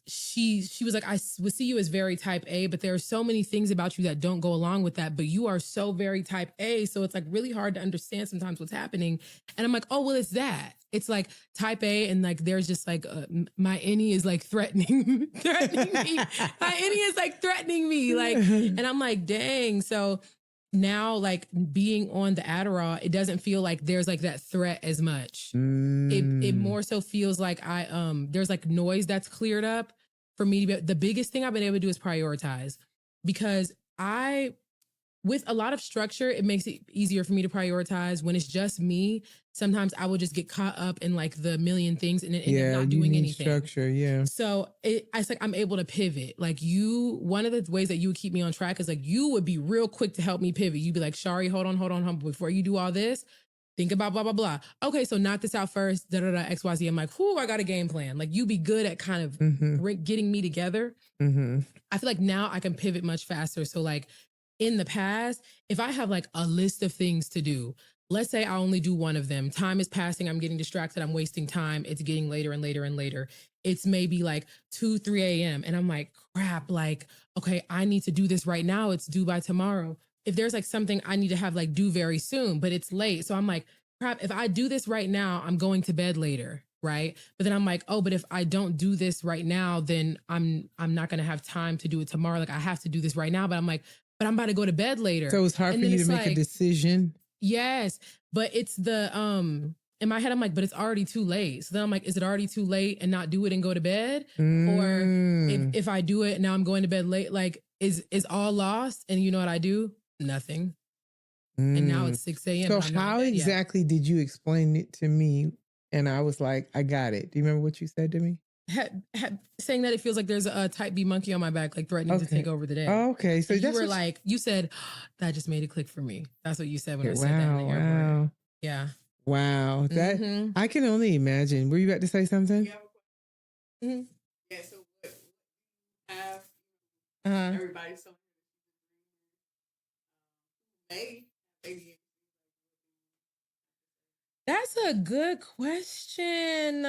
Speaker 2: She was like, I would see you as very type A, but there are so many things about you that don't go along with that, but you are so very type A. So it's like really hard to understand sometimes what's happening. And I'm like, oh, well, it's that. It's like type A. And like, there's just like, my innie is like threatening me. My innie is like threatening me. Like, and I'm like, dang. So now like being on the Adderall, it doesn't feel like there's like that threat as much. It more so feels like there's like noise that's cleared up for me to be. The biggest thing I've been able to do is prioritize, because with a lot of structure, it makes it easier for me to prioritize. When it's just me, sometimes I will just get caught up in like the million things and end up not doing anything.
Speaker 1: Structure, yeah.
Speaker 2: So it's like I'm able to pivot. Like one of the ways that you would keep me on track is like you would be real quick to help me pivot. You'd be like, Shari, hold on. Before you do all this, think about blah, blah, blah. Okay, so knock this out first, XYZ. I'm like, whoo, I got a game plan. Like you be good at kind of getting me together. I feel like now I can pivot much faster. So like, in the past, if I have like a list of things to do, let's say I only do one of them, time is passing, I'm getting distracted, I'm wasting time, it's getting later and later and later. It's maybe like 2, 3 a.m. And I'm like, crap, like, okay, I need to do this right now. It's due by tomorrow. If there's like something I need to have like due very soon, but it's late. So I'm like, crap, if I do this right now, I'm going to bed later. Right. But then I'm like, oh, but if I don't do this right now, then I'm not going to have time to do it tomorrow. Like I have to do this right now. But I'm like, but I'm about to go to bed later.
Speaker 1: So it's hard for you to make a decision.
Speaker 2: Yes. But it's the, in my head, I'm like, but it's already too late. So then I'm like, is it already too late and not do it and go to bed? Or if I do it, now I'm going to bed late, like is all lost? And you know what I do? Nothing. And now it's 6 a.m.
Speaker 1: So how exactly did you explain it to me? And I was like, I got it. Do you remember what you said to me?
Speaker 2: Saying that it feels like there's a type B monkey on my back, like threatening to take over the day.
Speaker 1: Oh, okay. So
Speaker 2: you were like, you said, that just made it click for me. That's what you said when I said that in the airport.
Speaker 1: Wow.
Speaker 2: Yeah.
Speaker 1: Wow. That I can only imagine. Were you about to say something?
Speaker 3: Yeah, so what have everybody's so may have ADHD?
Speaker 2: That's a good question.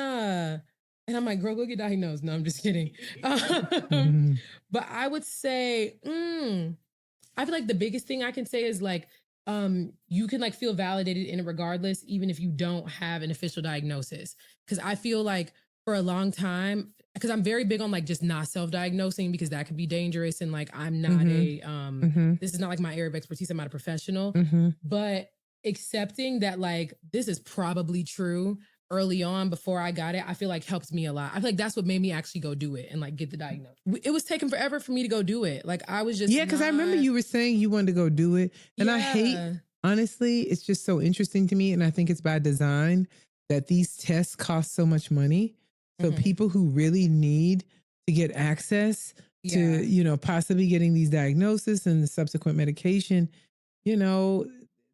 Speaker 2: And I'm like, girl, go get diagnosed. No, I'm just kidding. But I would say, I feel like the biggest thing I can say is like, you can like feel validated in it regardless, even if you don't have an official diagnosis. Cause I feel like for a long time, because I'm very big on like just not self-diagnosing because that could be dangerous. And like, I'm not this is not like my area of expertise. I'm not a professional, but accepting that like, this is probably true early on before I got it, I feel like helped me a lot. I feel like that's what made me actually go do it and like get the diagnosis. It was taking forever for me to go do it. Like I was just
Speaker 1: because I remember you were saying you wanted to go do it. And I hate, honestly, it's just so interesting to me. And I think it's by design that these tests cost so much money. So people who really need to get access to, you know, possibly getting these diagnoses and the subsequent medication, you know,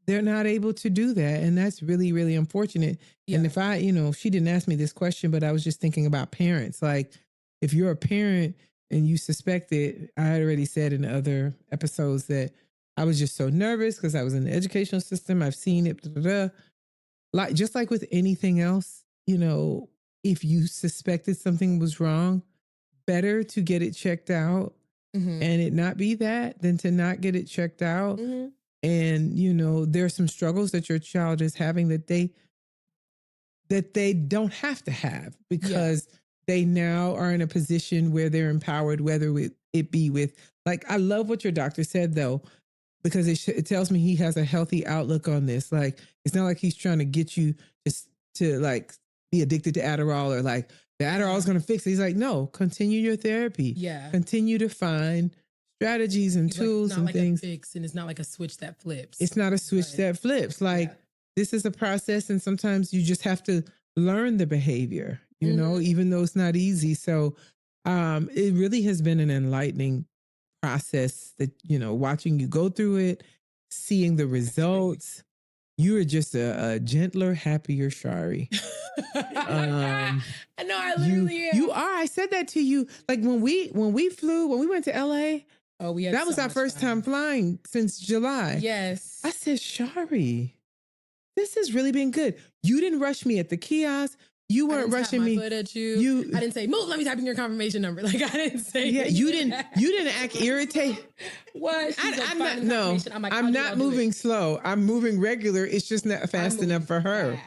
Speaker 1: they're not able to do that. And that's really, really unfortunate. Yeah. And if I, you know, she didn't ask me this question, but I was just thinking about parents. Like if you're a parent and you suspect it, I had already said in other episodes that I was just so nervous because I was in the educational system. I've seen it, like just like with anything else, you know, if you suspected something was wrong, better to get it checked out and it not be that than to not get it checked out. And, you know, there are some struggles that your child is having that they don't have to have because they now are in a position where they're empowered, whether it be with, like, I love what your doctor said though, because it tells me he has a healthy outlook on this. Like, it's not like he's trying to get you just to like be addicted to Adderall or like the Adderall is going to fix it. He's like, no, continue your therapy. Yeah. Continue to find strategies and tools and things.
Speaker 2: A fix, and it's not like a switch that flips.
Speaker 1: It's not a switch that flips. Like this is a process, and sometimes you just have to learn the behavior, you know, even though it's not easy. So it really has been an enlightening process that, you know, watching you go through it, seeing the results. You are just a gentler, happier Shari.
Speaker 2: I know, I literally am.
Speaker 1: You are. I said that to you. Like when we went to LA.
Speaker 2: Oh, we had
Speaker 1: that was our first time flying since July.
Speaker 2: Yes.
Speaker 1: I said, Shari, this has really been good. You didn't rush me at the kiosk. You weren't rushing me.
Speaker 2: Foot at you. I didn't say, move, let me type in your confirmation number. Like I didn't say.
Speaker 1: Yeah, you didn't act irritated.
Speaker 2: What?
Speaker 1: I'm not moving slow. I'm moving regular. It's just not fast enough for her.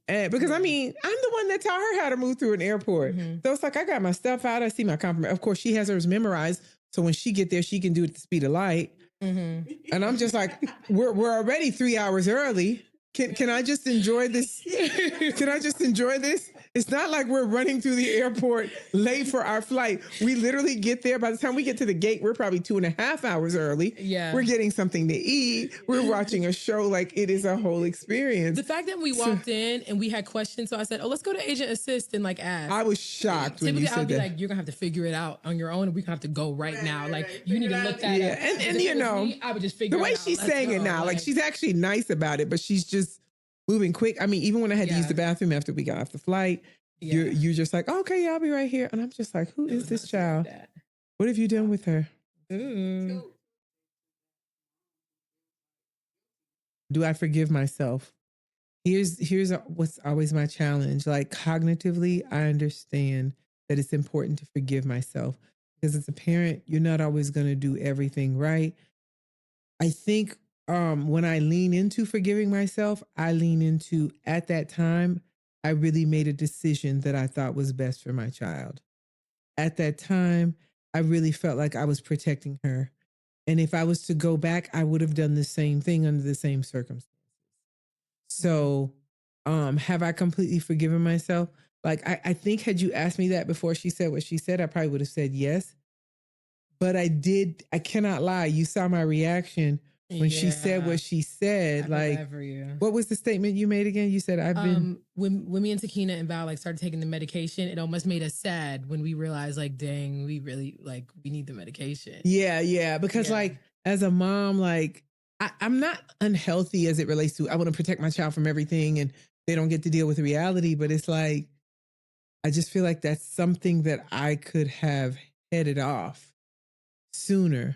Speaker 1: Because I mean, I'm the one that taught her how to move through an airport. So it's like, I got my stuff out. I see my confirmation. Of course, she has hers memorized. So when she get there, she can do it at the speed of light. And I'm just like, we're already 3 hours early. Can I just enjoy this? Can I just enjoy this? It's not like we're running through the airport late for our flight. We literally get there. By the time we get to the gate, we're probably 2.5 hours early. Yeah. We're getting something to eat. We're watching a show. Like it is a whole experience.
Speaker 2: The fact that we walked in and we had questions. So I said, oh, let's go to Agent Assist and like ask.
Speaker 1: I was shocked when you said that. I'd be
Speaker 2: like, you're going to have to figure it out on your own. And we're going to have to go right now. Like you need to look that up.
Speaker 1: And you know,
Speaker 2: me, I would just figure
Speaker 1: the way
Speaker 2: it out.
Speaker 1: she's saying it now, like she's actually nice about it, but she's just moving quick. I mean, even when I had to use the bathroom after we got off the flight, you're just like, okay, yeah, I'll be right here. And I'm just like, who is this child? What have you done with her? Do I forgive myself? Here's what's always my challenge. Like cognitively, I understand that it's important to forgive myself because as a parent, you're not always going to do everything right. I think when I lean into forgiving myself, I lean into, at that time, I really made a decision that I thought was best for my child. At that time, I really felt like I was protecting her. And if I was to go back, I would have done the same thing under the same circumstances. So have I completely forgiven myself? Like, I think had you asked me that before she said what she said, I probably would have said yes. But I cannot lie. You saw my reaction when she said what she said. Like, what was the statement you made again? You said, I've been...
Speaker 2: When me and Takina and Val like started taking the medication, it almost made us sad when we realized like, dang, we really like, we need the medication.
Speaker 1: Yeah. Because like, as a mom, like, I'm not unhealthy as it relates to, I want to protect my child from everything and they don't get to deal with reality. But it's like, I just feel like that's something that I could have headed off sooner.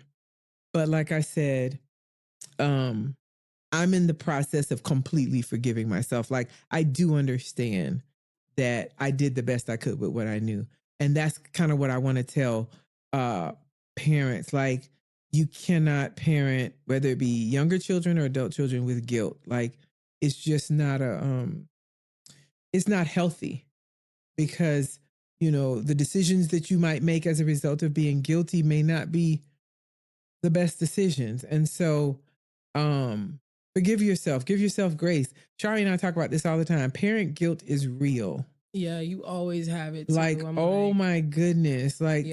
Speaker 1: But like I said, I'm in the process of completely forgiving myself. Like, I do understand that I did the best I could with what I knew. And that's kind of what I want to tell parents. Like, you cannot parent, whether it be younger children or adult children, with guilt. Like, it's just not it's not healthy, because, you know, the decisions that you might make as a result of being guilty may not be the best decisions. And so, forgive yourself, give yourself grace. Shari and I talk about this all the time. Parent guilt is real.
Speaker 2: Yeah, you always have it too.
Speaker 1: Like, my goodness. Like,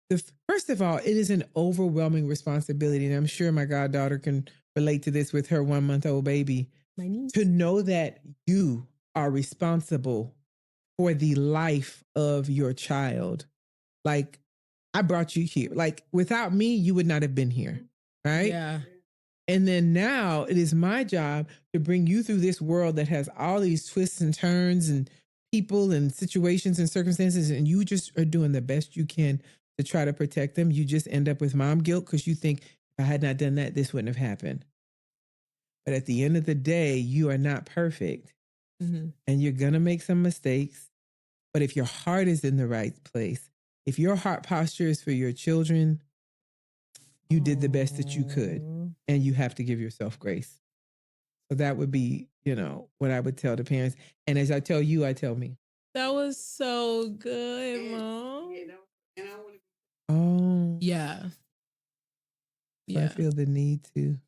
Speaker 1: the first of all, it is an overwhelming responsibility. And I'm sure my goddaughter can relate to this with her 1-month-old baby.
Speaker 2: My niece.
Speaker 1: To know that you are responsible for the life of your child. Like, I brought you here. Like, without me, you would not have been here. Right?
Speaker 2: Yeah.
Speaker 1: And then now it is my job to bring you through this world that has all these twists and turns and people and situations and circumstances. And you just are doing the best you can to try to protect them. You just end up with mom guilt because you think, if I had not done that, this wouldn't have happened. But at the end of the day, you are not perfect. Mm-hmm. And you're going to make some mistakes. But if your heart is in the right place, if your heart posture is for your children, you did the best that you could. And you have to give yourself grace. So that would be, you know, what I would tell the parents. And as I tell you, I tell me.
Speaker 2: That was so good, Mom.
Speaker 1: Oh.
Speaker 2: Yeah.
Speaker 1: Yeah. I feel the need to.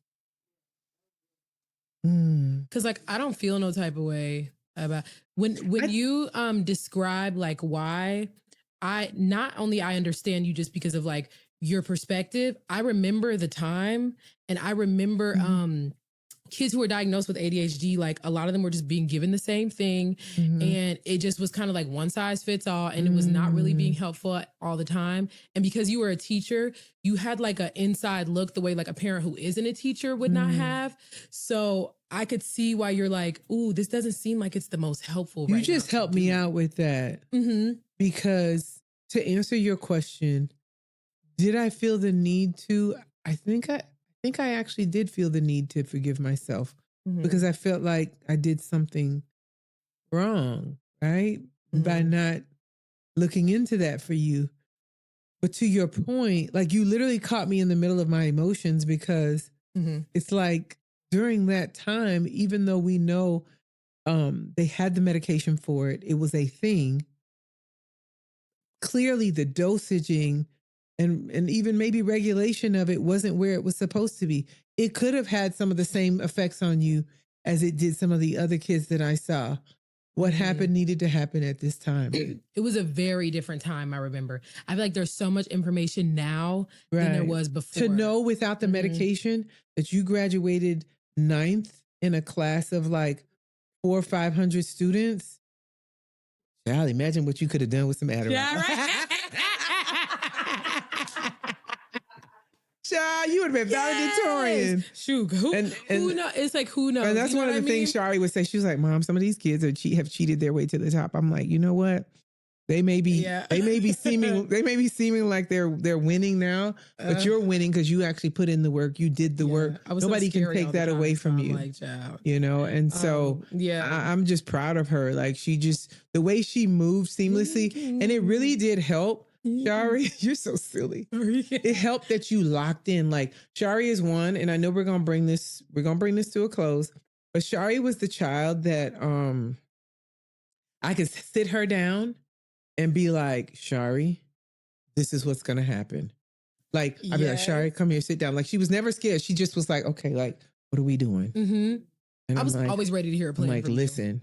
Speaker 2: Because like, I don't feel no type of way about when you describe like why not only I understand you just because of like your perspective. I remember the time, and I remember kids who were diagnosed with ADHD, like a lot of them were just being given the same thing. And it just was kind of like one size fits all. And it was not really being helpful all the time. And because you were a teacher, you had like an inside look the way like a parent who isn't a teacher would not have. So I could see why you're like, ooh, this doesn't seem like it's the most helpful.
Speaker 1: You just helped me out with that. Because to answer your question, did I feel the need to? I think I actually did feel the need to forgive myself because I felt like I did something wrong, right? By not looking into that for you. But to your point, like, you literally caught me in the middle of my emotions, because it's like during that time, even though we know they had the medication for it, it was a thing. Clearly the dosaging and even maybe regulation of it wasn't where it was supposed to be. It could have had some of the same effects on you as it did some of the other kids that I saw. What happened needed to happen at this time.
Speaker 2: It was a very different time, I remember. I feel like there's so much information now than there was before.
Speaker 1: To know without the medication that you graduated 9th in a class of like 400 or 500 students. Child, imagine what you could have done with some Adderall.
Speaker 2: Yeah, right.
Speaker 1: Child, you would have been valedictorian.
Speaker 2: Shoot, who knows? It's like, who knows?
Speaker 1: And that's one of the things Shari would say. She was like, Mom, some of these kids have cheated their way to the top. I'm like, you know what? They may be seeming like they're winning now, but you're winning because you actually put in the work. You did the work. Nobody can take that away from you. Like, you know, and so I'm just proud of her. Like, the way she moved seamlessly, and it really did help. Shari, you're so silly. It helped that you locked in. Like, Shari is one, and I know we're gonna bring this to a close. But Shari was the child that I could sit her down and be like, Shari, this is what's gonna happen. Like, I'd be like, Shari, come here, sit down. Like, she was never scared. She just was like, okay, like, what are we doing? And
Speaker 2: I was always ready to hear a plan.
Speaker 1: I'm like, listen,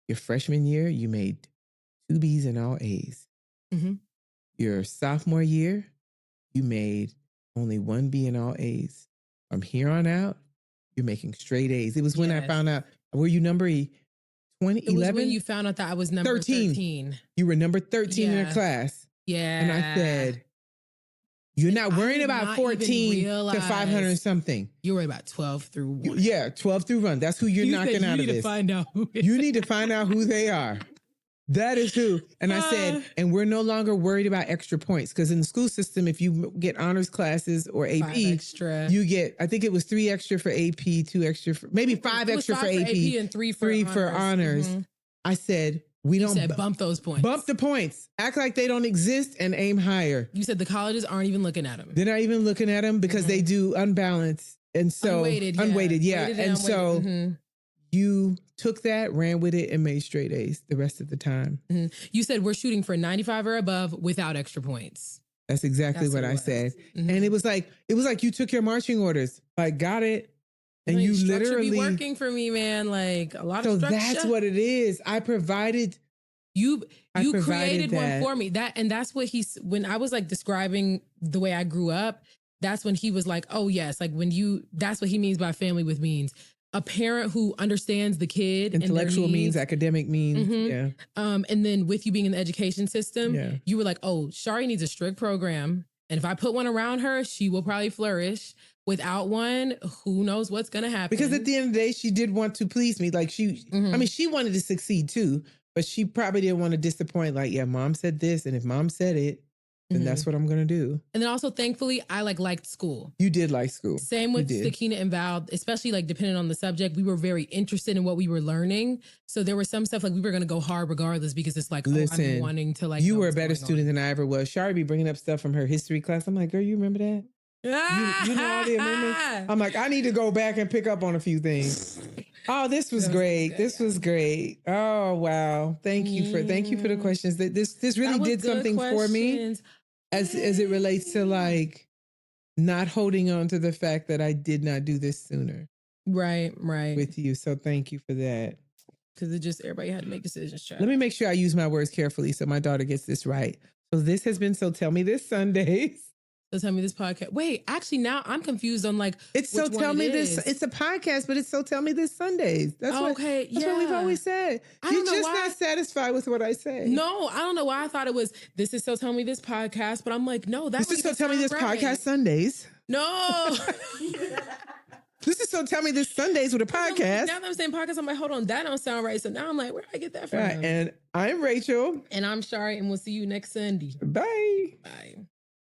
Speaker 1: your freshman year, you made 2 B's and all A's. Your sophomore year, you made only 1 B and all A's. From here on out, you're making straight A's. It was when I found out, were you number 20,
Speaker 2: it
Speaker 1: 11?
Speaker 2: Was when you found out that I was number 13.
Speaker 1: You were number 13 in the class.
Speaker 2: Yeah.
Speaker 1: And I said, you're not worrying about 14 to 500 and something.
Speaker 2: You're worried about 12 through 1.
Speaker 1: Yeah, 12 through 1. That's who you're knocking out of this.
Speaker 2: You need to find out who
Speaker 1: You need to find out who they are. That is who. And I said, and we're no longer worried about extra points because in the school system, if you get honors classes or AP,
Speaker 2: 5 extra.
Speaker 1: You get, I think it was 3 extra for AP, 2 extra for, maybe 5 extra for AP,
Speaker 2: and 3 for honors.
Speaker 1: Mm-hmm. I said, we don't
Speaker 2: bump those points.
Speaker 1: Bump the points. Act like they don't exist and aim higher.
Speaker 2: You said the colleges aren't even looking at them.
Speaker 1: They're not even looking at them because they do unbalanced. And so unweighted, yeah. And so you took that, ran with it, and made straight A's the rest of the time.
Speaker 2: Mm-hmm. You said we're shooting for 95 or above without extra points.
Speaker 1: That's exactly what I said. Mm-hmm. And it was like you took your marching orders. Like, got it. And like, you literally
Speaker 2: be working for me, man. Like a lot of structure.
Speaker 1: So that's what it is. I provided.
Speaker 2: You created one for me. That's what when I was like describing the way I grew up, that's when he was like, oh yes, like that's what he means by family with means. A parent who understands the kid.
Speaker 1: Intellectual means, academic means. Mm-hmm. Yeah.
Speaker 2: And then with you being in the education system, you were like, oh, Shari needs a strict program. And if I put one around her, she will probably flourish. Without one, who knows what's going to happen.
Speaker 1: Because at the end of the day, she did want to please me. Like she wanted to succeed too, but she probably didn't want to disappoint. Like, yeah, mom said this. And if mom said it, then that's what I'm going to do. And
Speaker 2: then also, thankfully, I liked school.
Speaker 1: You did like school.
Speaker 2: Same with Sakina and Val, especially like depending on the subject. We were very interested in what we were learning. So there was some stuff like we were going to go hard regardless because it's like,
Speaker 1: listen,
Speaker 2: I'm wanting to like.
Speaker 1: You were a better student than I ever was. Shari be bringing up stuff from her history class. I'm like, girl, you remember that? You know all the amendments? I'm like, I need to go back and pick up on a few things. Oh, this was great. This was great. Oh, wow. Thank you for the questions. This really did something for me. As it relates to like not holding on to the fact that I did not do this sooner.
Speaker 2: Right.
Speaker 1: With you. So thank you for that.
Speaker 2: Because everybody had to make decisions. Child.
Speaker 1: Let me make sure I use my words carefully so my daughter gets this right. So this has been So Tell Me This Sundays.
Speaker 2: So Tell Me This podcast. Wait, actually now I'm confused on like
Speaker 1: it's So Tell Me This. It's a podcast, but it's So Tell Me This Sundays. That's what we've always said. You're just not satisfied with what I say.
Speaker 2: No, I don't know why I thought it was this is So Tell Me This podcast, but I'm like, no, that's
Speaker 1: this is So Tell Me This podcast Sundays.
Speaker 2: No.
Speaker 1: This is So Tell Me This Sundays with a podcast.
Speaker 2: Now that I'm saying podcast, I'm like, hold on, that don't sound right. So now I'm like, where did I get that from?
Speaker 1: Right, and I'm Rachel.
Speaker 2: And I'm Shari, and we'll see you next Sunday.
Speaker 1: Bye.
Speaker 2: Bye.